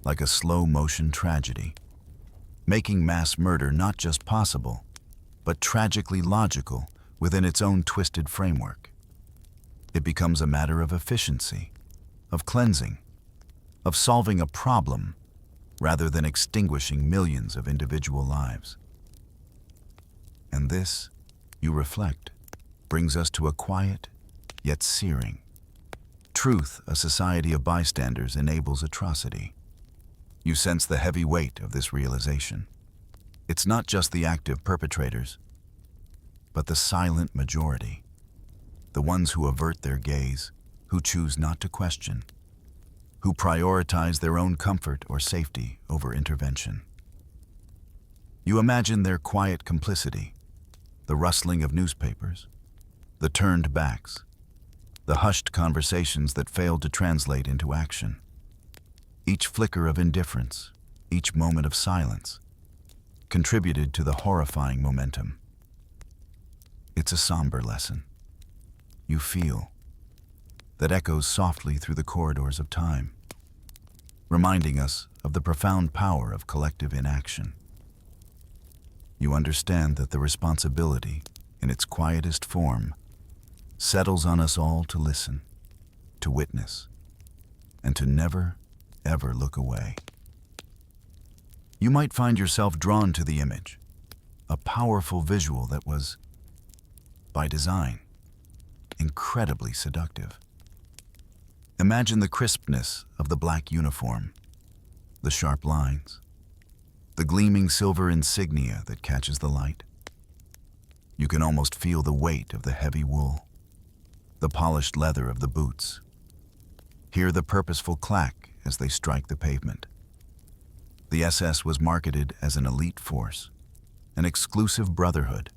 like a slow-motion tragedy, making mass murder not just possible, but tragically logical within its own twisted framework. It becomes a matter of efficiency, of cleansing, of solving a problem rather than extinguishing millions of individual lives. And this, you reflect, brings us to a quiet, yet searing truth: a society of bystanders enables atrocity. You sense the heavy weight of this realization. It's not just the active perpetrators, but the silent majority, the ones who avert their gaze, who choose not to question, who prioritize their own comfort or safety over intervention. You imagine their quiet complicity, the rustling of newspapers, the turned backs, the hushed conversations that failed to translate into action. Each flicker of indifference, each moment of silence, contributed to the horrifying momentum. It's a somber lesson. You feel that echoes softly through the corridors of time, reminding us of the profound power of collective inaction. You understand that the responsibility, in its quietest form, settles on us all to listen, to witness, and to never, ever look away. You might find yourself drawn to the image, a powerful visual that was, by design, incredibly seductive. Imagine the crispness of the black uniform, the sharp lines, the gleaming silver insignia that catches the light. You can almost feel the weight of the heavy wool, the polished leather of the boots. Hear the purposeful clack as they strike the pavement. The SS was marketed as an elite force, an exclusive brotherhood,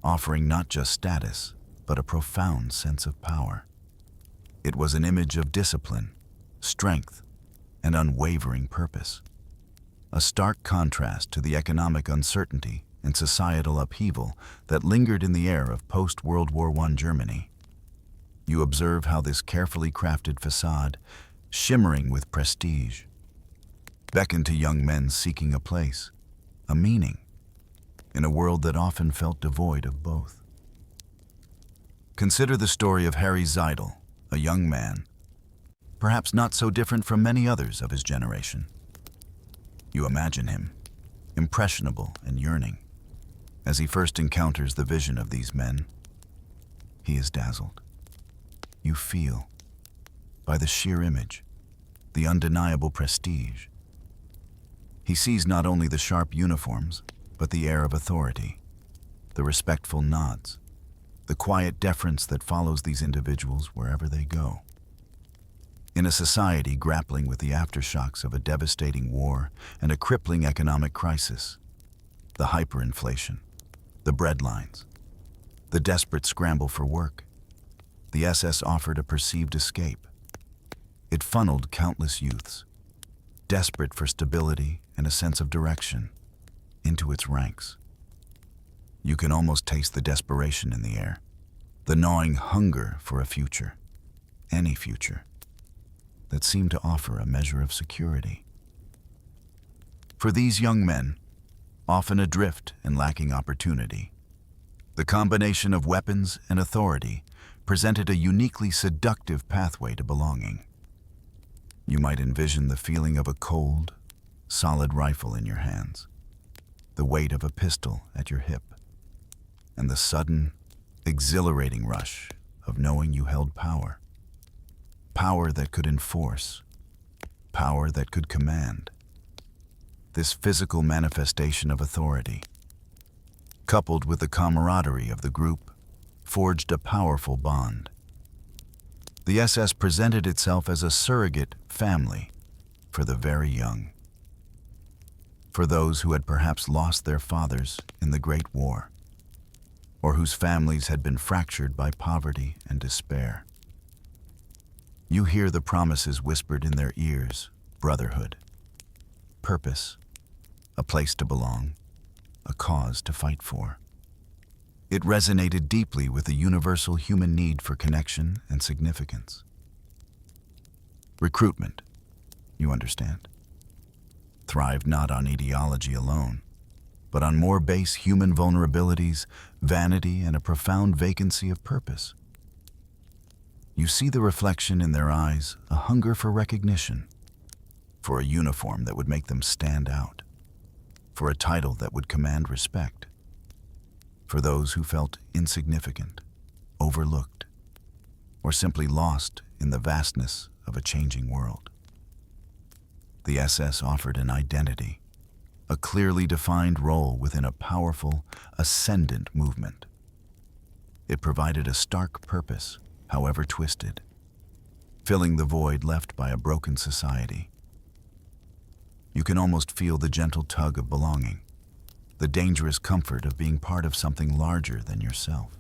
offering not just status, but a profound sense of power. It was an image of discipline, strength, and unwavering purpose, a stark contrast to the economic uncertainty and societal upheaval that lingered in the air of post-World War I Germany. You observe how this carefully crafted facade, shimmering with prestige, beckoned to young men seeking a place, a meaning, in a world that often felt devoid of both. Consider the story of Harry Seidel, a young man, perhaps not so different from many others of his generation. You imagine him, impressionable and yearning. As he first encounters the vision of these men, he is dazzled. You feel, by the sheer image, the undeniable prestige. He sees not only the sharp uniforms, but the air of authority, the respectful nods, the quiet deference that follows these individuals wherever they go. In a society grappling with the aftershocks of a devastating war and a crippling economic crisis, the hyperinflation, the breadlines, the desperate scramble for work, the SS offered a perceived escape. It funneled countless youths, desperate for stability and a sense of direction, into its ranks. You can almost taste the desperation in the air, the gnawing hunger for a future, any future, that seemed to offer a measure of security. For these young men, often adrift and lacking opportunity, the combination of weapons and authority presented a uniquely seductive pathway to belonging. You might envision the feeling of a cold, solid rifle in your hands, the weight of a pistol at your hip, and the sudden, exhilarating rush of knowing you held power. Power that could enforce, power that could command. This physical manifestation of authority, coupled with the camaraderie of the group, forged a powerful bond. The SS presented itself as a surrogate family for the very young, for those who had perhaps lost their fathers in the Great War, or whose families had been fractured by poverty and despair. You hear the promises whispered in their ears: brotherhood, purpose, a place to belong, a cause to fight for. It resonated deeply with the universal human need for connection and significance. Recruitment, you understand, thrived not on ideology alone, but on more base human vulnerabilities, vanity, and a profound vacancy of purpose. You see the reflection in their eyes, a hunger for recognition, for a uniform that would make them stand out, for a title that would command respect, for those who felt insignificant, overlooked, or simply lost in the vastness of a changing world. The SS offered an identity, a clearly defined role within a powerful, ascendant movement. It provided a stark purpose, however twisted, filling the void left by a broken society. You can almost feel the gentle tug of belonging, the dangerous comfort of being part of something larger than yourself,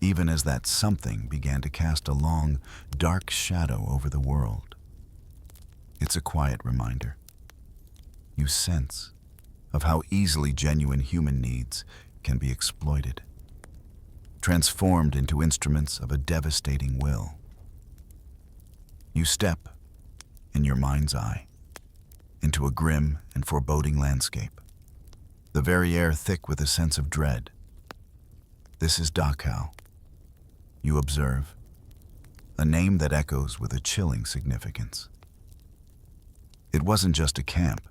even as that something began to cast a long, dark shadow over the world. It's a quiet reminder. you sense of how easily genuine human needs can be exploited, transformed into instruments of a devastating will. You step, in your mind's eye, into a grim and foreboding landscape, the very air thick with a sense of dread. This is Dachau, you observe, a name that echoes with a chilling significance. It wasn't just a camp,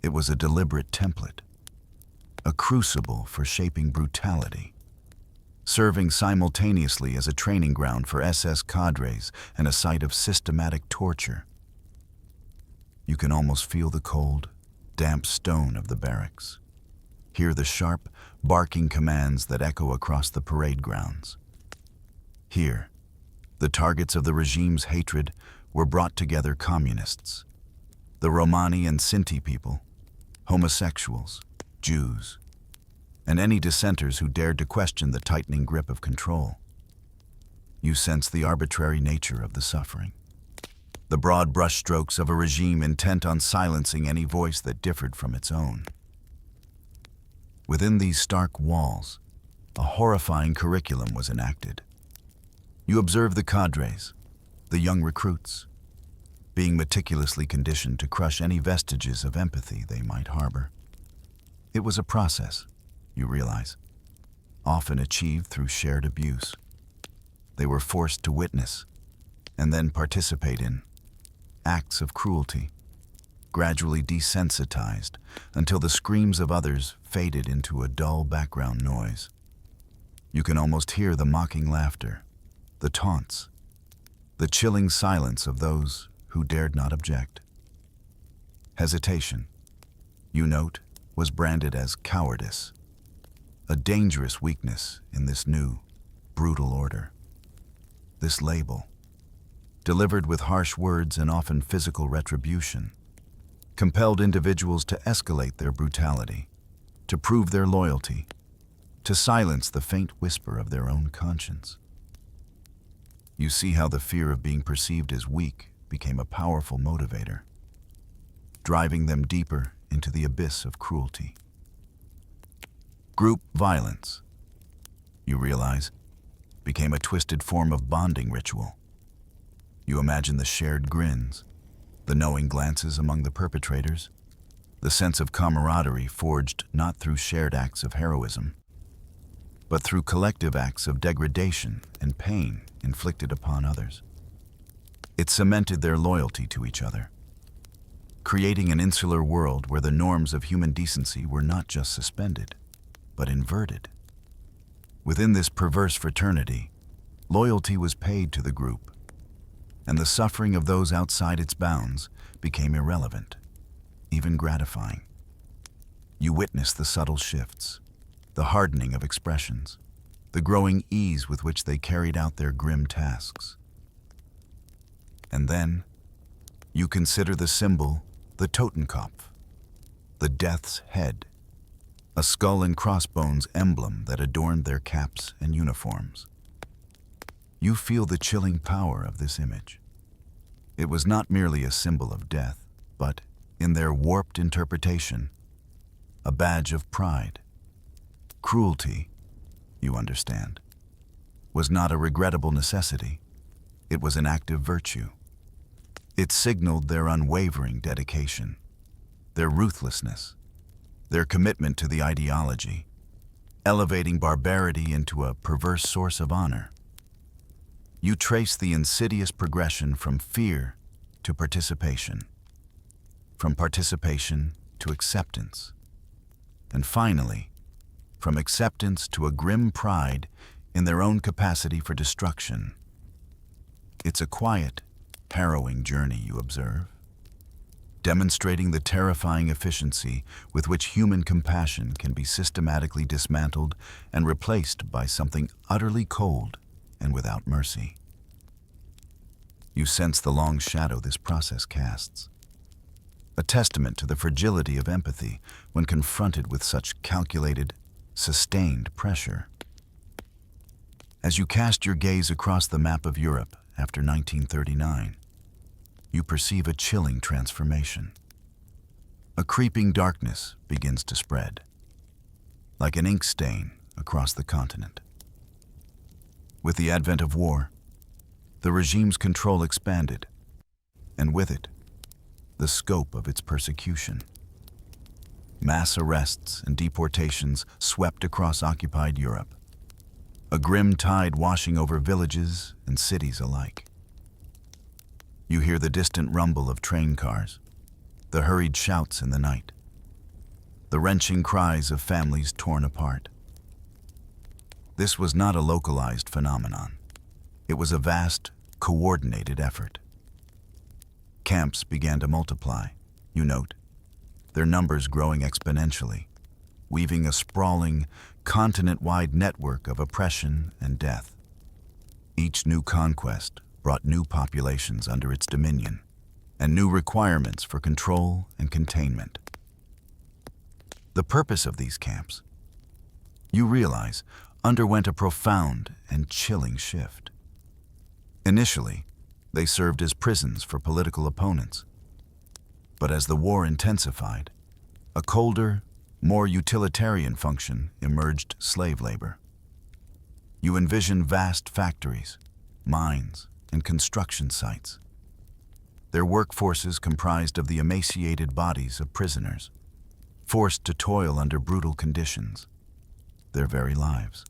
it was a deliberate template, a crucible for shaping brutality, serving simultaneously as a training ground for SS cadres and a site of systematic torture. You can almost feel the cold, damp stone of the barracks, hear the sharp, barking commands that echo across the parade grounds. Here, the targets of the regime's hatred were brought together: communists, the Romani and Sinti people, homosexuals, Jews, and any dissenters who dared to question the tightening grip of control. You sense the arbitrary nature of the suffering, the broad brushstrokes of a regime intent on silencing any voice that differed from its own. Within these stark walls, a horrifying curriculum was enacted. You observe the cadres, the young recruits, being meticulously conditioned to crush any vestiges of empathy they might harbor. It was a process, you realize, often achieved through shared abuse. They were forced to witness and then participate in acts of cruelty, gradually desensitized until the screams of others faded into a dull background noise. You can almost hear the mocking laughter, the taunts, the chilling silence of those who dared not object. Hesitation, you note, was branded as cowardice, a dangerous weakness in this new, brutal order. This label, delivered with harsh words and often physical retribution, compelled individuals to escalate their brutality, to prove their loyalty, to silence the faint whisper of their own conscience. You see how the fear of being perceived as weak became a powerful motivator, driving them deeper into the abyss of cruelty. Group violence, you realize, became a twisted form of bonding ritual. You imagine the shared grins, the knowing glances among the perpetrators, the sense of camaraderie forged not through shared acts of heroism, but through collective acts of degradation and pain inflicted upon others. It cemented their loyalty to each other, creating an insular world where the norms of human decency were not just suspended, but inverted. Within this perverse fraternity, loyalty was paid to the group, and the suffering of those outside its bounds became irrelevant, even gratifying. You witness the subtle shifts, the hardening of expressions, the growing ease with which they carried out their grim tasks. And then, you consider the symbol, the Totenkopf, the death's head, a skull and crossbones emblem that adorned their caps and uniforms. You feel the chilling power of this image. It was not merely a symbol of death, but, in their warped interpretation, a badge of pride. Cruelty, you understand, was not a regrettable necessity. It was an active virtue. It signaled their unwavering dedication, their ruthlessness, their commitment to the ideology, elevating barbarity into a perverse source of honor. You trace the insidious progression from fear to participation, from participation to acceptance, and finally, from acceptance to a grim pride in their own capacity for destruction. It's a quiet, harrowing journey, you observe, demonstrating the terrifying efficiency with which human compassion can be systematically dismantled and replaced by something utterly cold and without mercy. You sense the long shadow this process casts, a testament to the fragility of empathy when confronted with such calculated, sustained pressure. As you cast your gaze across the map of Europe after 1939, you perceive a chilling transformation. a creeping darkness begins to spread, like an ink stain across the continent. With the advent of war, the regime's control expanded, and with it, the scope of its persecution. Mass arrests and deportations swept across occupied Europe, a grim tide washing over villages and cities alike. You hear the distant rumble of train cars, the hurried shouts in the night, the wrenching cries of families torn apart. This was not a localized phenomenon. It was a vast, coordinated effort. Camps began to multiply, you note, their numbers growing exponentially, weaving a sprawling, continent-wide network of oppression and death. Each new conquest brought new populations under its dominion, and new requirements for control and containment. The purpose of these camps, you realize, underwent a profound and chilling shift. Initially, they served as prisons for political opponents. But as the war intensified, a colder, more utilitarian function emerged: slave labor. You envision vast factories, mines, and construction sites. Their workforces comprised of the emaciated bodies of prisoners, forced to toil under brutal conditions. Their very lives,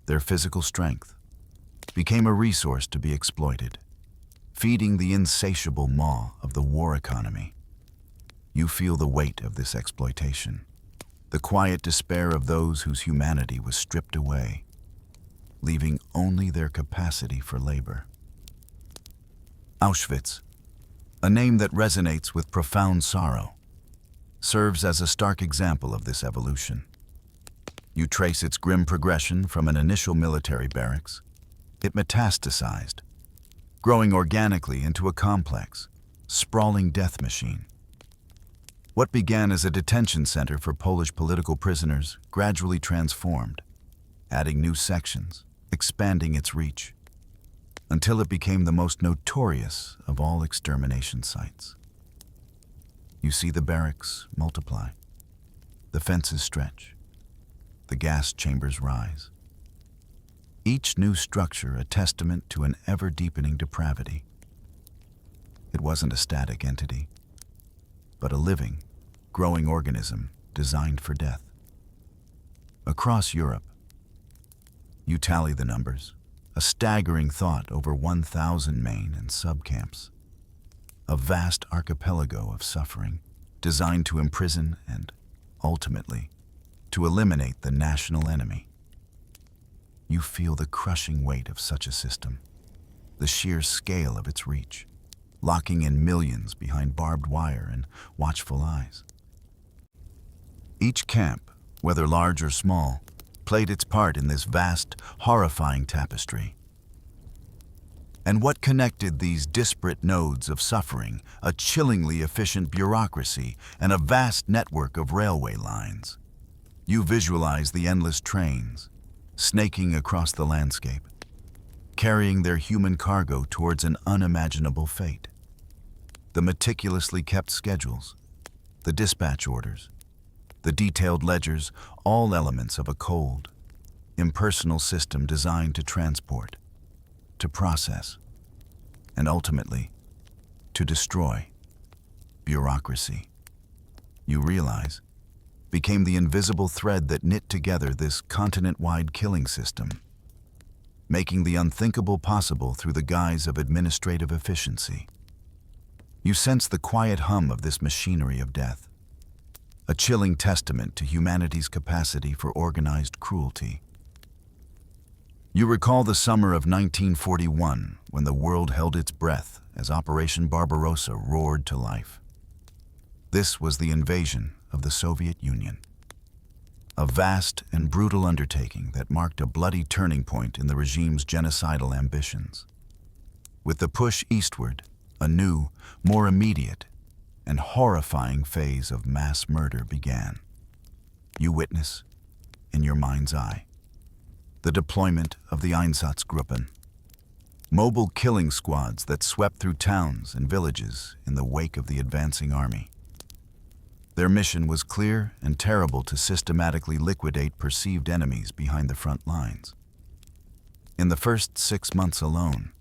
their physical strength, became a resource to be exploited, feeding the insatiable maw of the war economy. You feel the weight of this exploitation, the quiet despair of those whose humanity was stripped away, leaving only their capacity for labor. Auschwitz, a name that resonates with profound sorrow, serves as a stark example of this evolution. You trace its grim progression from an initial military barracks. It metastasized, growing organically into a complex, sprawling death machine. What began as a detention center for Polish political prisoners gradually transformed, adding new sections, expanding its reach, until it became the most notorious of all extermination sites. You see the barracks multiply, the fences stretch, the gas chambers rise. Each new structure a testament to an ever-deepening depravity. It wasn't a static entity, but a living, growing organism designed for death. Across Europe, you tally the numbers, a staggering thought: over 1,000 main and subcamps. A vast archipelago of suffering, designed to imprison and, ultimately, to eliminate the national enemy. You feel the crushing weight of such a system, the sheer scale of its reach, locking in millions behind barbed wire and watchful eyes. Each camp, whether large or small, played its part in this vast, horrifying tapestry. And what connected these disparate nodes of suffering? A chillingly efficient bureaucracy and a vast network of railway lines. You visualize the endless trains, snaking across the landscape, carrying their human cargo towards an unimaginable fate. The meticulously kept schedules, the dispatch orders, the detailed ledgers, all elements of a cold, impersonal system designed to transport, to process, and ultimately, to destroy. Bureaucracy, you realize, became the invisible thread that knit together this continent-wide killing system, making the unthinkable possible through the guise of administrative efficiency. You sense the quiet hum of this machinery of death, a chilling testament to humanity's capacity for organized cruelty. You recall the summer of 1941 when the world held its breath as Operation Barbarossa roared to life. This was the invasion of the Soviet Union, a vast and brutal undertaking that marked a bloody turning point in the regime's genocidal ambitions. With the push eastward, a new, more immediate, and horrifying phase of mass murder began. You witness, in your mind's eye, the deployment of the Einsatzgruppen, mobile killing squads that swept through towns and villages in the wake of the advancing army. Their mission was clear and terrible: to systematically liquidate perceived enemies behind the front lines. In the first 6 months alone,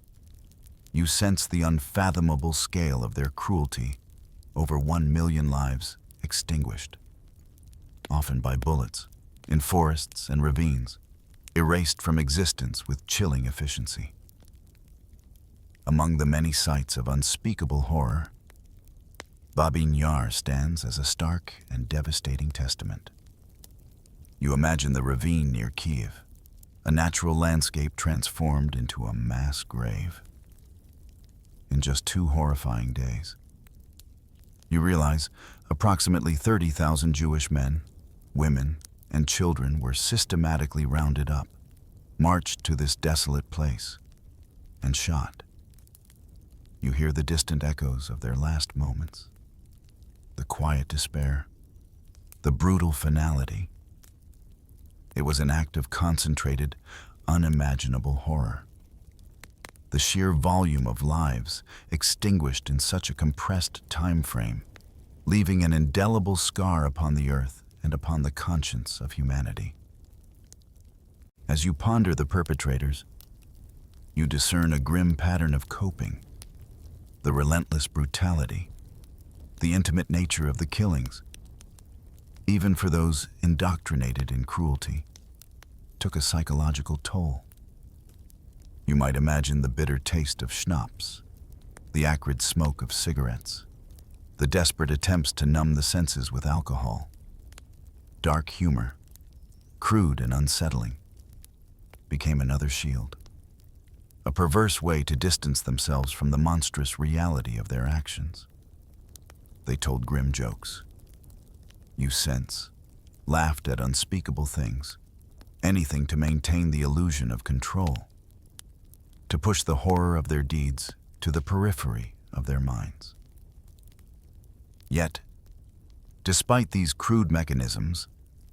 you sense the unfathomable scale of their cruelty. Over 1 million lives extinguished, often by bullets, in forests and ravines, erased from existence with chilling efficiency. Among the many sights of unspeakable horror, Babin Yar stands as a stark and devastating testament. You imagine the ravine near Kiev, a natural landscape transformed into a mass grave. In just 2 horrifying days, you realize approximately 30,000 Jewish men, women, and children were systematically rounded up, marched to this desolate place, and shot. You hear the distant echoes of their last moments, the quiet despair, the brutal finality. It was an act of concentrated, unimaginable horror. The sheer volume of lives extinguished in such a compressed time frame, leaving an indelible scar upon the earth and upon the conscience of humanity. As you ponder the perpetrators, you discern a grim pattern of coping: the relentless brutality, the intimate nature of the killings, even for those indoctrinated in cruelty, took a psychological toll. You might imagine the bitter taste of schnapps, the acrid smoke of cigarettes, the desperate attempts to numb the senses with alcohol. Dark humor, crude and unsettling, became another shield, a perverse way to distance themselves from the monstrous reality of their actions. They told grim jokes. You sense, laughed at unspeakable things, anything to maintain the illusion of control, to push the horror of their deeds to the periphery of their minds. Yet, despite these crude mechanisms,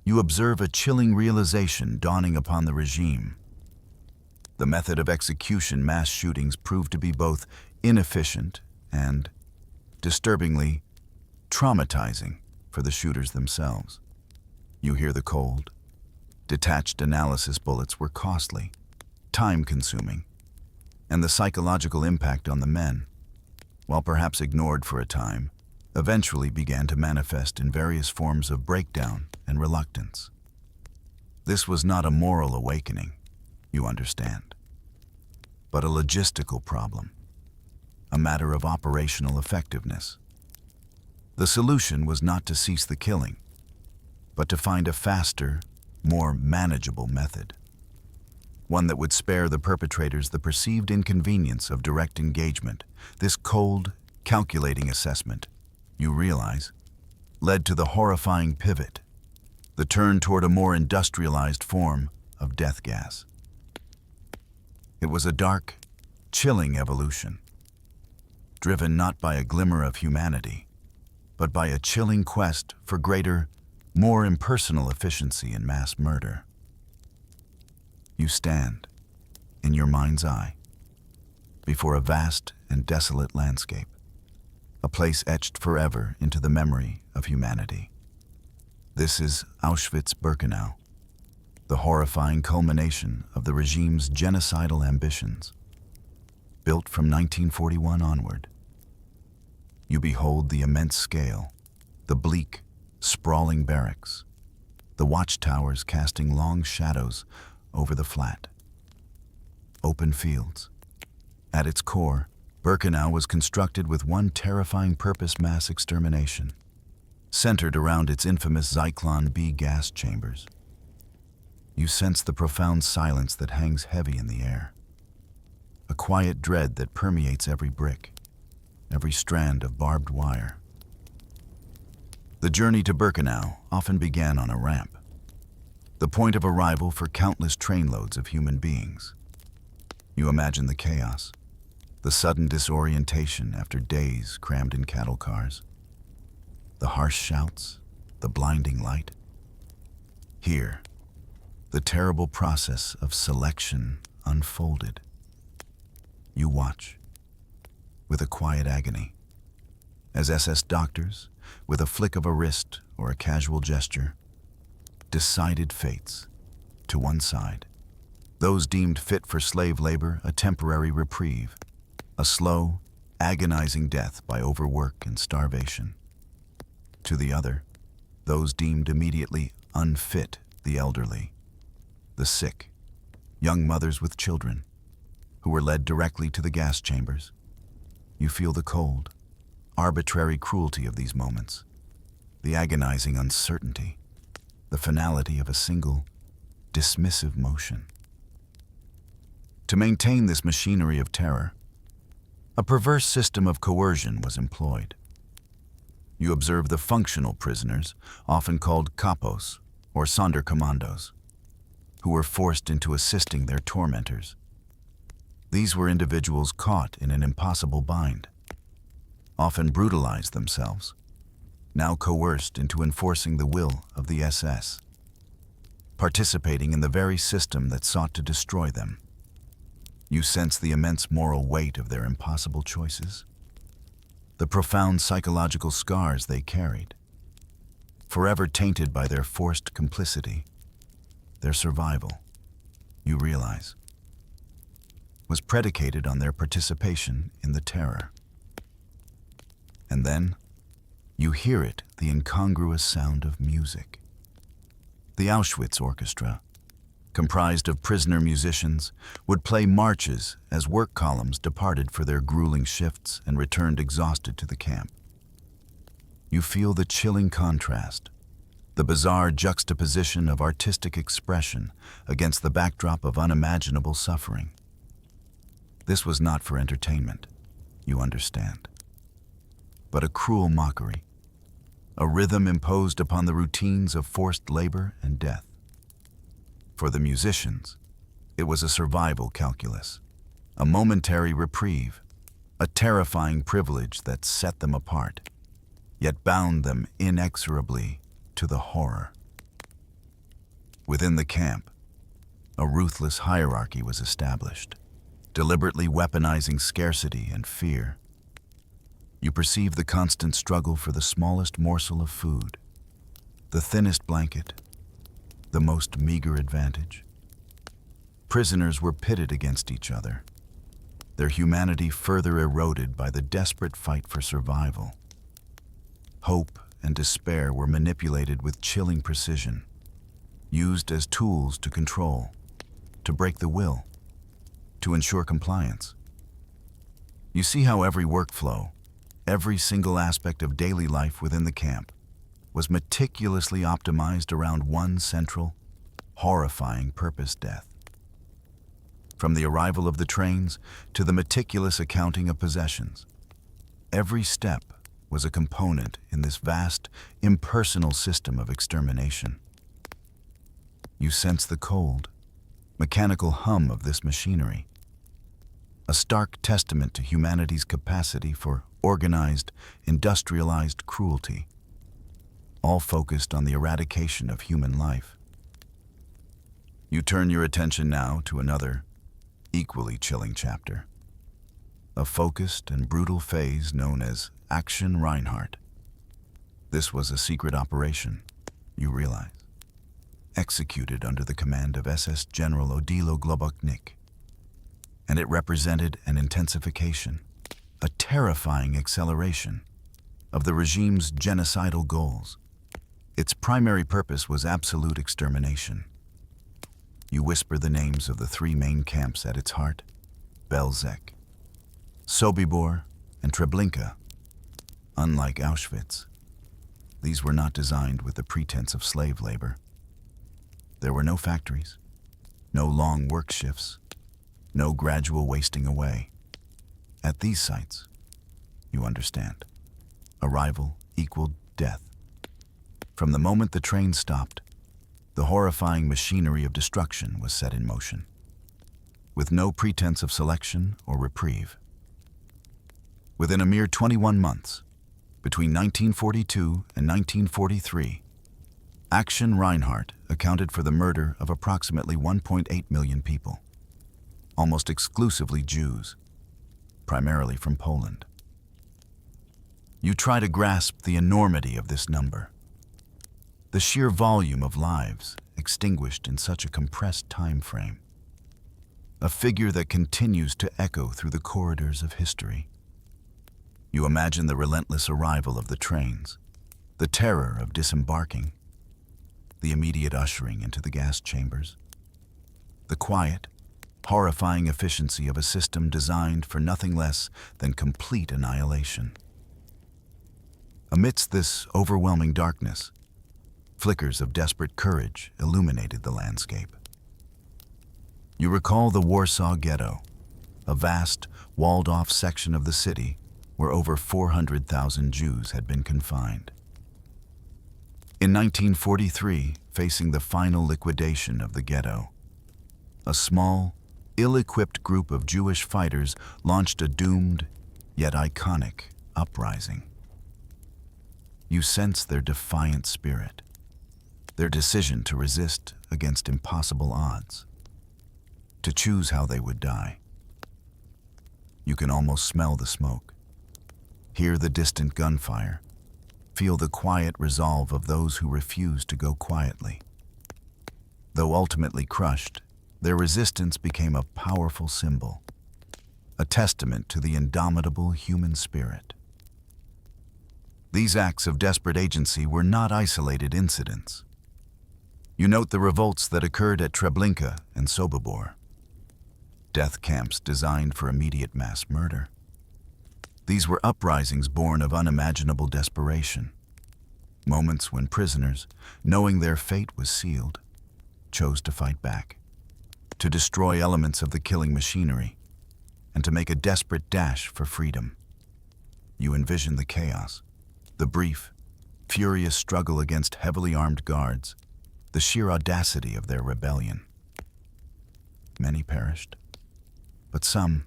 you observe a chilling realization dawning upon the regime. The method of execution: mass shootings, proved to be both inefficient and, disturbingly, traumatizing for the shooters themselves. You hear the cold, detached analysis: bullets were costly, time-consuming, and the psychological impact on the men, while perhaps ignored for a time, eventually began to manifest in various forms of breakdown and reluctance. This was not a moral awakening, you understand, but a logistical problem, a matter of operational effectiveness. The solution was not to cease the killing, but to find a faster, more manageable method, one that would spare the perpetrators the perceived inconvenience of direct engagement. This cold, calculating assessment, you realize, led to the horrifying pivot, the turn toward a more industrialized form of death gas. It was a dark, chilling evolution, driven not by a glimmer of humanity, but by a chilling quest for greater, more impersonal efficiency in mass murder. You stand, in your mind's eye, before a vast and desolate landscape, a place etched forever into the memory of humanity. This is Auschwitz-Birkenau, the horrifying culmination of the regime's genocidal ambitions. Built from 1941 onward, you behold the immense scale, the bleak, sprawling barracks, the watchtowers casting long shadows over the flat, open fields. At its core, Birkenau was constructed with one terrifying purpose: mass extermination, centered around its infamous Zyklon B gas chambers. You sense the profound silence that hangs heavy in the air, a quiet dread that permeates every brick, every strand of barbed wire. The journey to Birkenau often began on a ramp, the point of arrival for countless trainloads of human beings. You imagine the chaos, the sudden disorientation after days crammed in cattle cars, the harsh shouts, the blinding light. Here, the terrible process of selection unfolded. You watch, with a quiet agony, as SS doctors, with a flick of a wrist or a casual gesture, decided fates to one side. Those deemed fit for slave labor, a temporary reprieve, a slow, agonizing death by overwork and starvation. To the other, those deemed immediately unfit, the elderly, the sick, young mothers with children, who were led directly to the gas chambers. You feel the cold, arbitrary cruelty of these moments, the agonizing uncertainty, the finality of a single, dismissive motion. To maintain this machinery of terror, a perverse system of coercion was employed. You observe the functional prisoners, often called capos or sonderkommandos, who were forced into assisting their tormentors. These were individuals caught in an impossible bind, often brutalized themselves, now coerced into enforcing the will of the SS, participating in the very system that sought to destroy them. You sense the immense moral weight of their impossible choices, the profound psychological scars they carried, forever tainted by their forced complicity. Their survival, you realize, was predicated on their participation in the terror. And then, you hear it, the incongruous sound of music. The Auschwitz Orchestra, comprised of prisoner musicians, would play marches as work columns departed for their grueling shifts and returned exhausted to the camp. You feel the chilling contrast, the bizarre juxtaposition of artistic expression against the backdrop of unimaginable suffering. This was not for entertainment, you understand, but a cruel mockery, a rhythm imposed upon the routines of forced labor and death. For the musicians, it was a survival calculus, a momentary reprieve, a terrifying privilege that set them apart, yet bound them inexorably to the horror. Within the camp, a ruthless hierarchy was established, deliberately weaponizing scarcity and fear. You perceive the constant struggle for the smallest morsel of food, the thinnest blanket, the most meager advantage. Prisoners were pitted against each other, their humanity further eroded by the desperate fight for survival. Hope and despair were manipulated with chilling precision, used as tools to control, to break the will, to ensure compliance. You see how every workflow, every single aspect of daily life within the camp, was meticulously optimized around one central, horrifying purpose: death. From the arrival of the trains to the meticulous accounting of possessions, every step was a component in this vast, impersonal system of extermination. You sense the cold, mechanical hum of this machinery, a stark testament to humanity's capacity for organized, industrialized cruelty, all focused on the eradication of human life. You turn your attention now to another, equally chilling chapter, a focused and brutal phase known as Action Reinhardt. This was a secret operation, you realize, executed under the command of SS General Odilo Globoknik, and it represented an intensification, a terrifying acceleration of the regime's genocidal goals. Its primary purpose was absolute extermination. You whisper the names of the three main camps at its heart: Belzec, Sobibor, and Treblinka. Unlike Auschwitz, these were not designed with the pretense of slave labor. There were no factories, no long work shifts, no gradual wasting away. At these sites, you understand, arrival equaled death. From the moment the train stopped, the horrifying machinery of destruction was set in motion, with no pretense of selection or reprieve. Within a mere 21 months, between 1942 and 1943, Action Reinhardt accounted for the murder of approximately 1.8 million people, almost exclusively Jews, primarily from Poland. You try to grasp the enormity of this number, the sheer volume of lives extinguished in such a compressed time frame, a figure that continues to echo through the corridors of history. You imagine the relentless arrival of the trains, the terror of disembarking, the immediate ushering into the gas chambers, the quiet, horrifying efficiency of a system designed for nothing less than complete annihilation. Amidst this overwhelming darkness, flickers of desperate courage illuminated the landscape. You recall the Warsaw Ghetto, a vast, walled-off section of the city where over 400,000 Jews had been confined. In 1943, facing the final liquidation of the ghetto, a small, ill-equipped group of Jewish fighters launched a doomed, yet iconic, uprising. You sense their defiant spirit, their decision to resist against impossible odds, to choose how they would die. You can almost smell the smoke, hear the distant gunfire, feel the quiet resolve of those who refuse to go quietly. Though ultimately crushed, their resistance became a powerful symbol, a testament to the indomitable human spirit. These acts of desperate agency were not isolated incidents. You note the revolts that occurred at Treblinka and Sobibor, death camps designed for immediate mass murder. These were uprisings born of unimaginable desperation, moments when prisoners, knowing their fate was sealed, chose to fight back, to destroy elements of the killing machinery, and to make a desperate dash for freedom. You envision the chaos, the brief, furious struggle against heavily armed guards, the sheer audacity of their rebellion. Many perished, but some,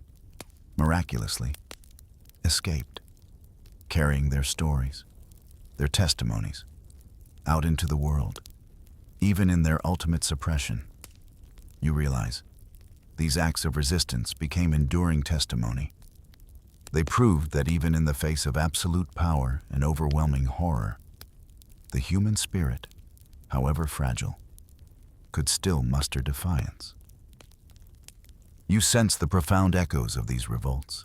miraculously, escaped, carrying their stories, their testimonies, out into the world. Even in their ultimate suppression, you realize these acts of resistance became enduring testimony. They proved that even in the face of absolute power and overwhelming horror, the human spirit, however fragile, could still muster defiance. You sense the profound echoes of these revolts,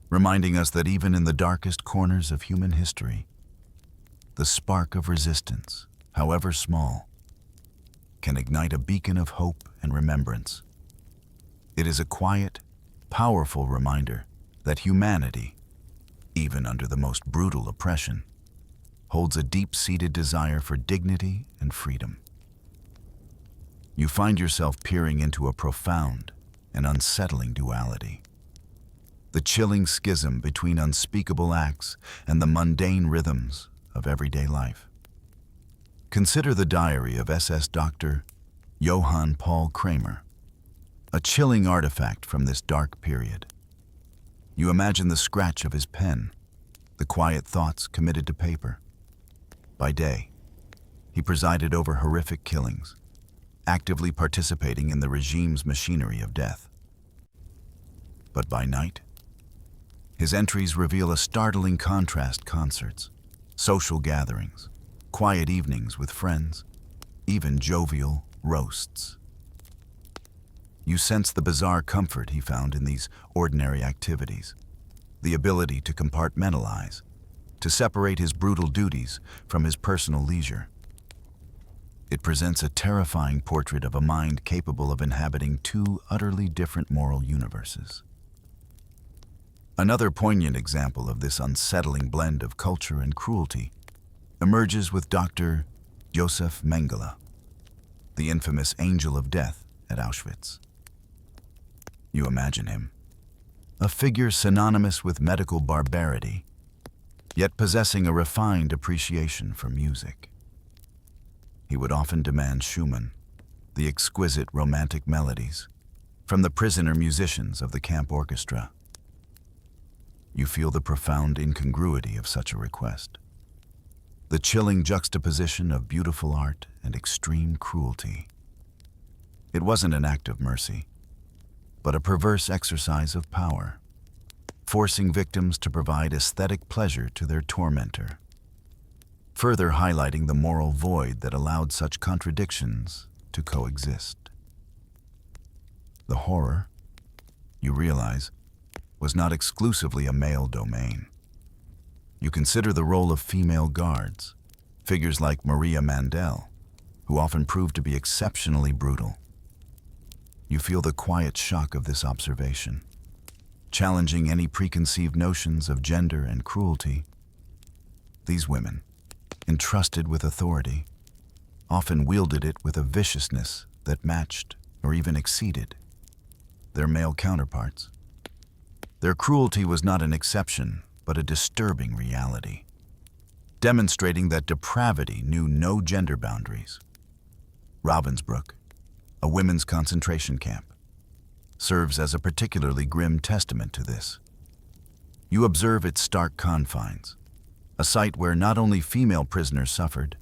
reminding us that even in the darkest corners of human history, the spark of resistance, however small, can ignite a beacon of hope and remembrance. It is a quiet, powerful reminder that humanity, even under the most brutal oppression, holds a deep-seated desire for dignity and freedom. You find yourself peering into a profound and unsettling duality, the chilling schism between unspeakable acts and the mundane rhythms of everyday life. Consider the diary of SS Dr. Johann Paul Kramer, a chilling artifact from this dark period. You imagine the scratch of his pen, the quiet thoughts committed to paper. By day, he presided over horrific killings, actively participating in the regime's machinery of death. But by night, his entries reveal a startling contrast: concerts, social gatherings, quiet evenings with friends, even jovial roasts. You sense the bizarre comfort he found in these ordinary activities, the ability to compartmentalize, to separate his brutal duties from his personal leisure. It presents a terrifying portrait of a mind capable of inhabiting two utterly different moral universes. Another poignant example of this unsettling blend of culture and cruelty emerges with Dr. Josef Mengele, the infamous Angel of Death at Auschwitz. You imagine him, a figure synonymous with medical barbarity, yet possessing a refined appreciation for music. He would often demand Schumann, the exquisite romantic melodies, from the prisoner musicians of the camp orchestra. You feel the profound incongruity of such a request, the chilling juxtaposition of beautiful art and extreme cruelty. It wasn't an act of mercy, but a perverse exercise of power, forcing victims to provide aesthetic pleasure to their tormentor, further highlighting the moral void that allowed such contradictions to coexist. The horror, you realize, was not exclusively a male domain. You consider the role of female guards, figures like Maria Mandel, who often proved to be exceptionally brutal. You feel the quiet shock of this observation, challenging any preconceived notions of gender and cruelty. These women, entrusted with authority, often wielded it with a viciousness that matched or even exceeded their male counterparts. Their cruelty was not an exception, but a disturbing reality, demonstrating that depravity knew no gender boundaries. Ravensbrück, a women's concentration camp, serves as a particularly grim testament to this. You observe its stark confines, a site where not only female prisoners suffered,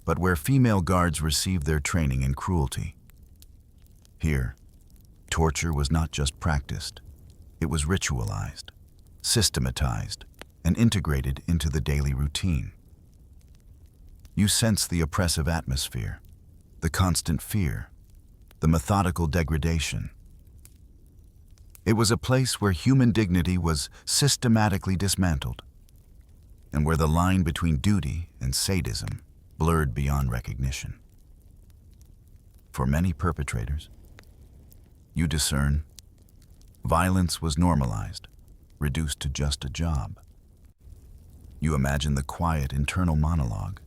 but where female guards received their training in cruelty. Here, torture was not just practiced, it was ritualized, systematized, and integrated into the daily routine. You sense the oppressive atmosphere, the constant fear, the methodical degradation. It was a place where human dignity was systematically dismantled, and where the line between duty and sadism blurred beyond recognition. For many perpetrators, you discern, violence was normalized, reduced to just a job. You imagine the quiet internal monologue,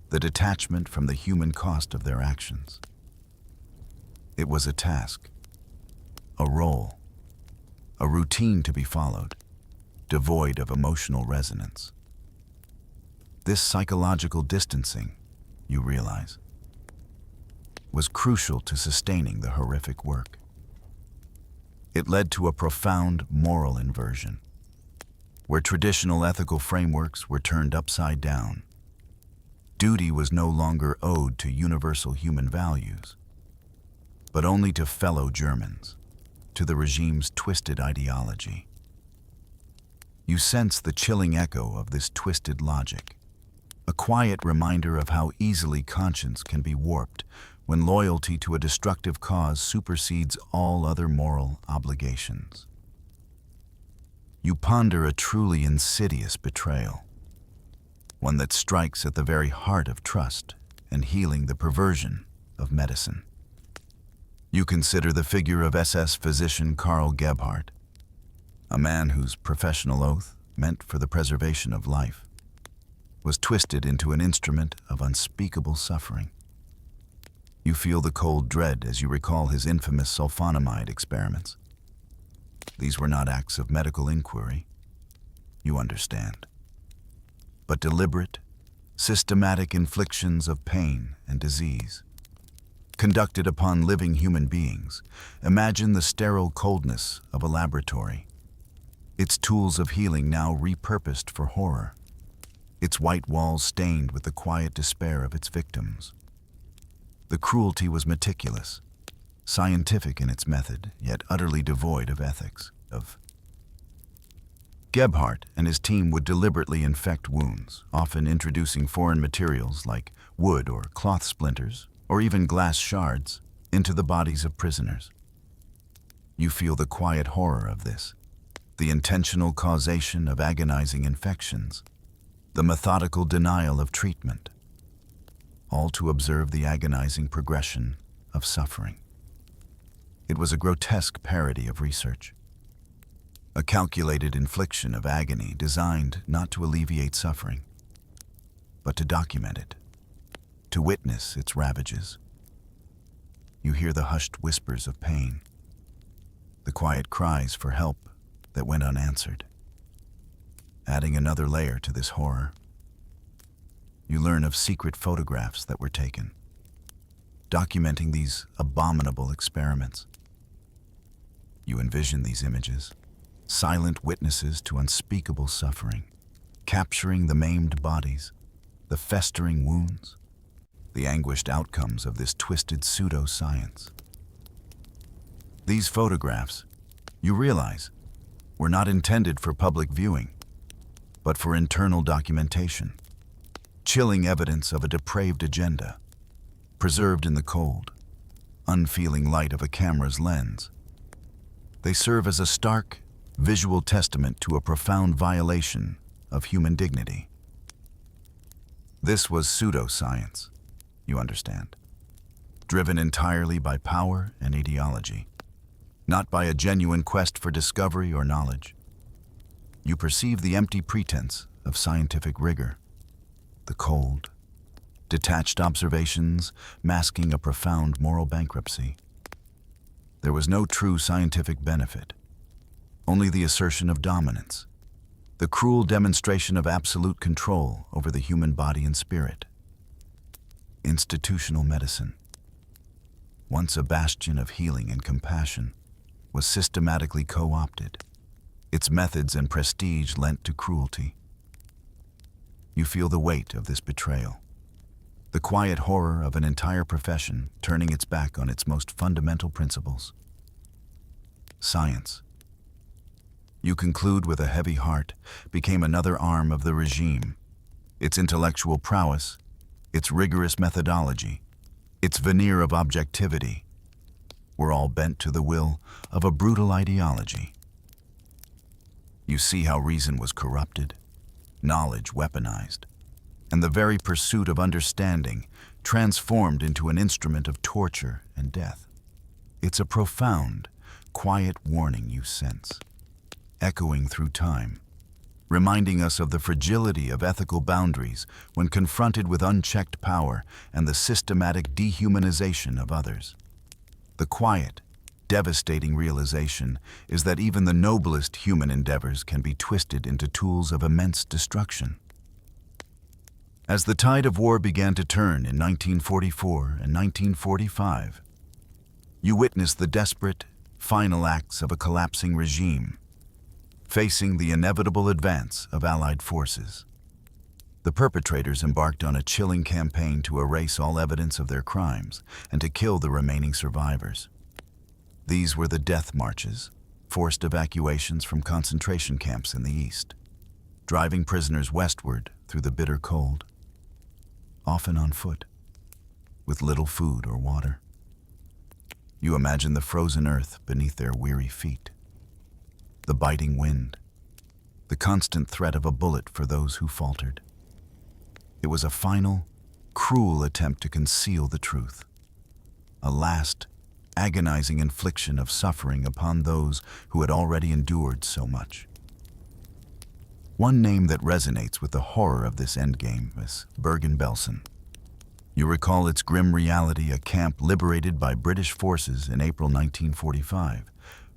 the detachment from the human cost of their actions. It was a task, a role, a routine to be followed, devoid of emotional resonance. This psychological distancing, you realize, was crucial to sustaining the horrific work. It led to a profound moral inversion, where traditional ethical frameworks were turned upside down. Duty was no longer owed to universal human values, but only to fellow Germans, to the regime's twisted ideology. You sense the chilling echo of this twisted logic, a quiet reminder of how easily conscience can be warped when loyalty to a destructive cause supersedes all other moral obligations. You ponder a truly insidious betrayal, one that strikes at the very heart of trust and healing the perversion of medicine. You consider the figure of SS physician Karl Gebhardt, a man whose professional oath, meant for the preservation of life, was twisted into an instrument of unspeakable suffering. You feel the cold dread as you recall his infamous sulfonamide experiments. These were not acts of medical inquiry, you understand, but deliberate, systematic inflictions of pain and disease, conducted upon living human beings. Imagine the sterile coldness of a laboratory, its tools of healing now repurposed for horror, its white walls stained with the quiet despair of its victims. The cruelty was meticulous, scientific in its method, yet utterly devoid of ethics. Gebhardt and his team would deliberately infect wounds, often introducing foreign materials like wood or cloth splinters, or even glass shards, into the bodies of prisoners. You feel the quiet horror of this, the intentional causation of agonizing infections, the methodical denial of treatment, all to observe the agonizing progression of suffering. It was a grotesque parody of research, a calculated infliction of agony designed not to alleviate suffering, but to document it, to witness its ravages. You hear the hushed whispers of pain, the quiet cries for help that went unanswered. Adding another layer to this horror, you learn of secret photographs that were taken, documenting these abominable experiments. You envision these images, silent witnesses to unspeakable suffering, capturing the maimed bodies, the festering wounds, the anguished outcomes of this twisted pseudo-science. These photographs, you realize, were not intended for public viewing, but for internal documentation, chilling evidence of a depraved agenda, preserved in the cold, unfeeling light of a camera's lens. They serve as a stark, visual testament to a profound violation of human dignity. This was pseudoscience, you understand, driven entirely by power and ideology, not by a genuine quest for discovery or knowledge. You perceive the empty pretense of scientific rigor, the cold, detached observations masking a profound moral bankruptcy. There was no true scientific benefit, only the assertion of dominance, the cruel demonstration of absolute control over the human body and spirit. Institutional medicine, once a bastion of healing and compassion, was systematically co-opted, its methods and prestige lent to cruelty. You feel the weight of this betrayal, the quiet horror of an entire profession turning its back on its most fundamental principles. Science, you conclude with a heavy heart, became another arm of the regime. Its intellectual prowess, its rigorous methodology, its veneer of objectivity, were all bent to the will of a brutal ideology. You see how reason was corrupted, knowledge weaponized, and the very pursuit of understanding transformed into an instrument of torture and death. It's a profound, quiet warning you sense, echoing through time, reminding us of the fragility of ethical boundaries when confronted with unchecked power and the systematic dehumanization of others. The quiet, devastating realization is that even the noblest human endeavors can be twisted into tools of immense destruction. As the tide of war began to turn in 1944 and 1945, you witnessed the desperate, final acts of a collapsing regime, facing the inevitable advance of Allied forces. The perpetrators embarked on a chilling campaign to erase all evidence of their crimes and to kill the remaining survivors. These were the death marches, forced evacuations from concentration camps in the East, driving prisoners westward through the bitter cold, often on foot, with little food or water. You imagine the frozen earth beneath their weary feet, the biting wind, the constant threat of a bullet for those who faltered. It was a final, cruel attempt to conceal the truth, a last, agonizing infliction of suffering upon those who had already endured so much. One name that resonates with the horror of this endgame is Bergen-Belsen. You recall its grim reality, a camp liberated by British forces in April 1945,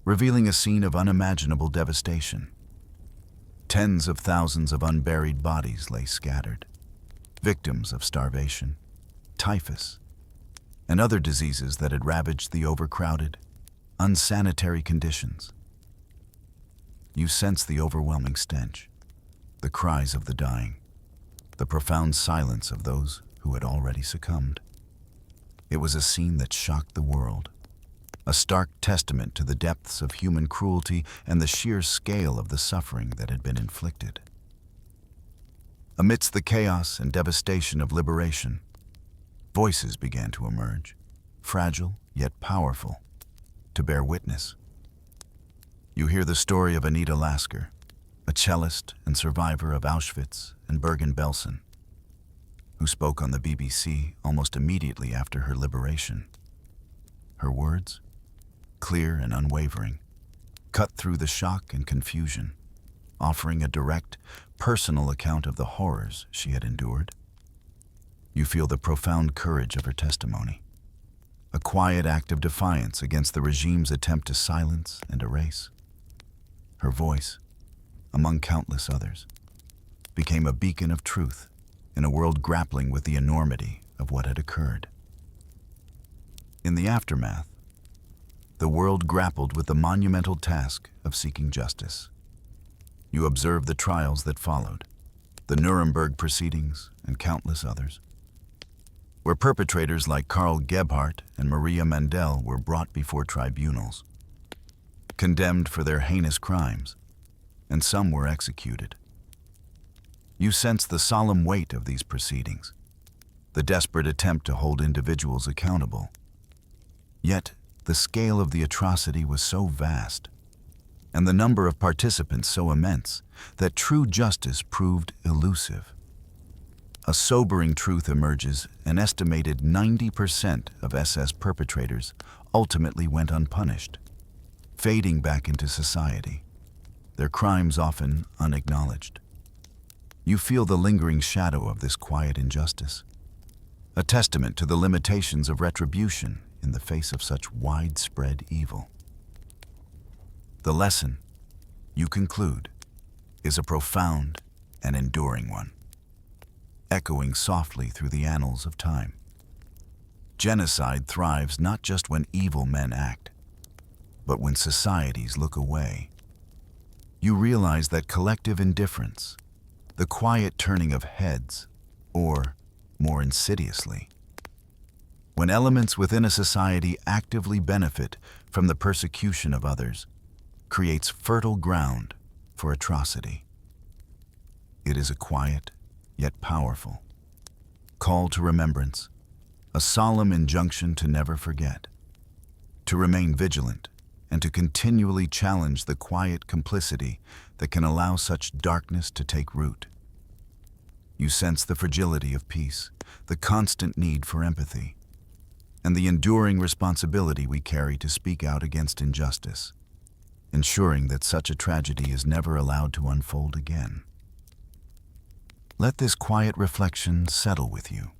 revealing a scene of unimaginable devastation. Tens of thousands of unburied bodies lay scattered, victims of starvation, typhus, and other diseases that had ravaged the overcrowded, unsanitary conditions. You sense the overwhelming stench, the cries of the dying, the profound silence of those who had already succumbed. It was a scene that shocked the world, a stark testament to the depths of human cruelty and the sheer scale of the suffering that had been inflicted. Amidst the chaos and devastation of liberation, voices began to emerge, fragile yet powerful, to bear witness. You hear the story of Anita Lasker, a cellist and survivor of Auschwitz and Bergen-Belsen, who spoke on the BBC almost immediately after her liberation. Her words, clear and unwavering, cut through the shock and confusion, offering a direct, personal account of the horrors she had endured. You feel the profound courage of her testimony, a quiet act of defiance against the regime's attempt to silence and erase. Her voice, among countless others, became a beacon of truth in a world grappling with the enormity of what had occurred. In the aftermath, the world grappled with the monumental task of seeking justice. You observed the trials that followed, the Nuremberg proceedings and countless others, where perpetrators like Karl Gebhardt and Maria Mandel were brought before tribunals, condemned for their heinous crimes and some were executed. You sense the solemn weight of these proceedings, the desperate attempt to hold individuals accountable. Yet, the scale of the atrocity was so vast, and the number of participants so immense, that true justice proved elusive. A sobering truth emerges: an estimated 90% of SS perpetrators ultimately went unpunished, fading back into society, their crimes often unacknowledged. You feel the lingering shadow of this quiet injustice, a testament to the limitations of retribution in the face of such widespread evil. The lesson, you conclude, is a profound and enduring one, echoing softly through the annals of time. Genocide thrives not just when evil men act, but when societies look away. You realize that collective indifference, the quiet turning of heads, or, more insidiously, when elements within a society actively benefit from the persecution of others, creates fertile ground for atrocity. It is a quiet, yet powerful call to remembrance, a solemn injunction to never forget, to remain vigilant, and to continually challenge the quiet complicity that can allow such darkness to take root. You sense the fragility of peace, the constant need for empathy, and the enduring responsibility we carry to speak out against injustice, ensuring that such a tragedy is never allowed to unfold again. Let this quiet reflection settle with you,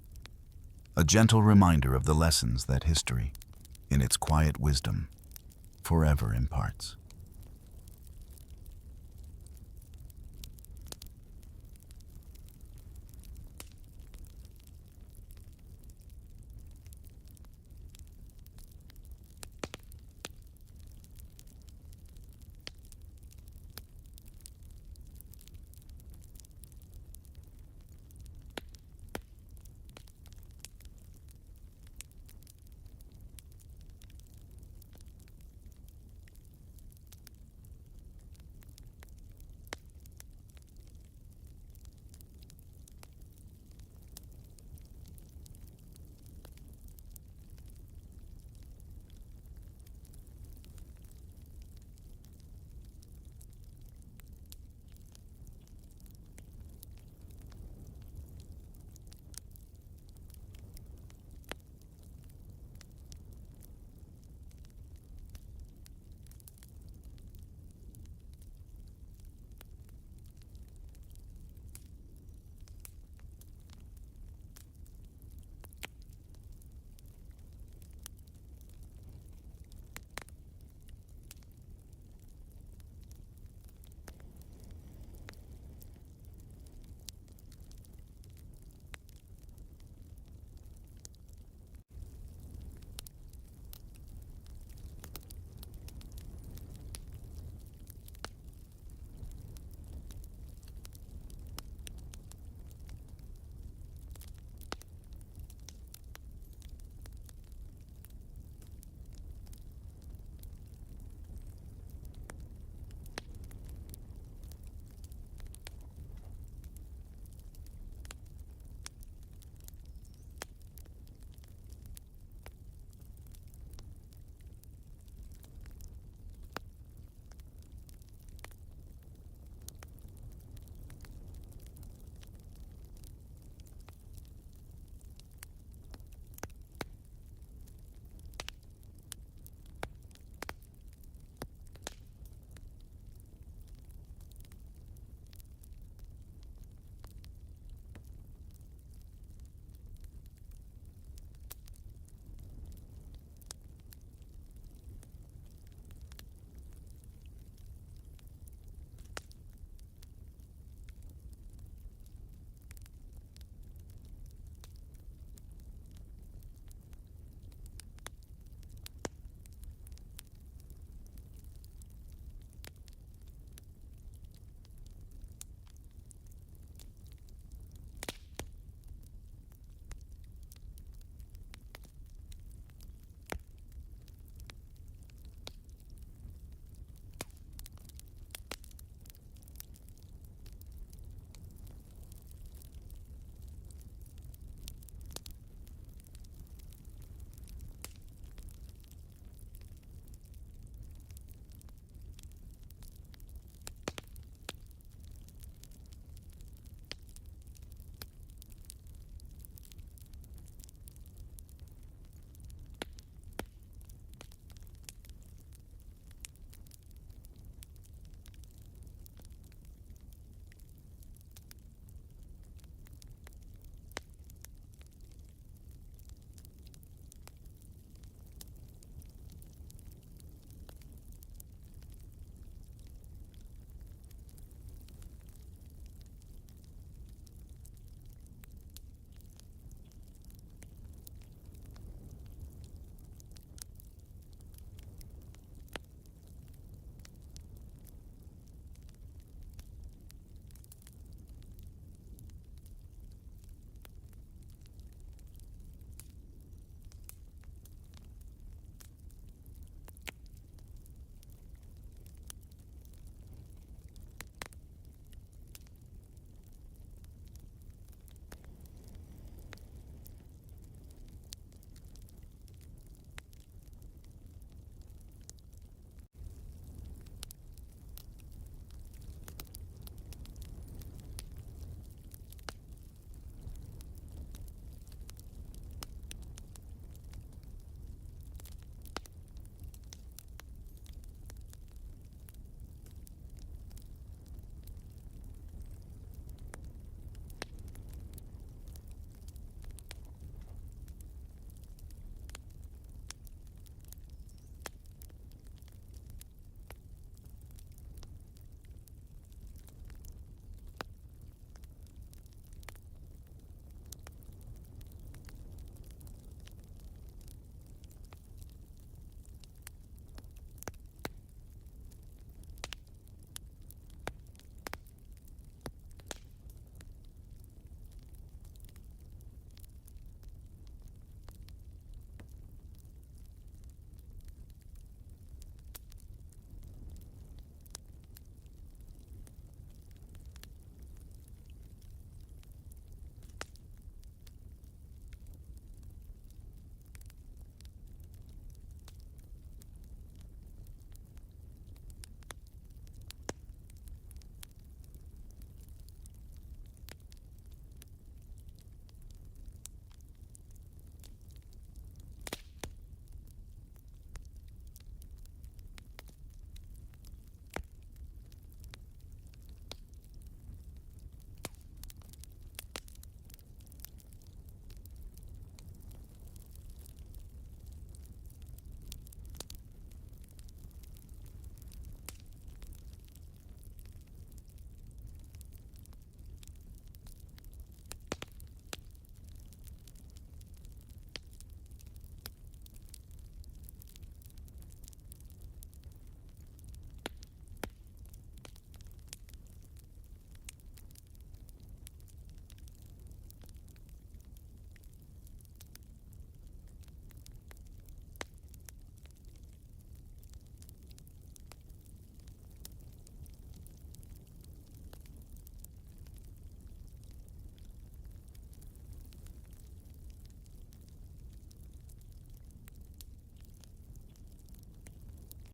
a gentle reminder of the lessons that history, in its quiet wisdom, forever imparts.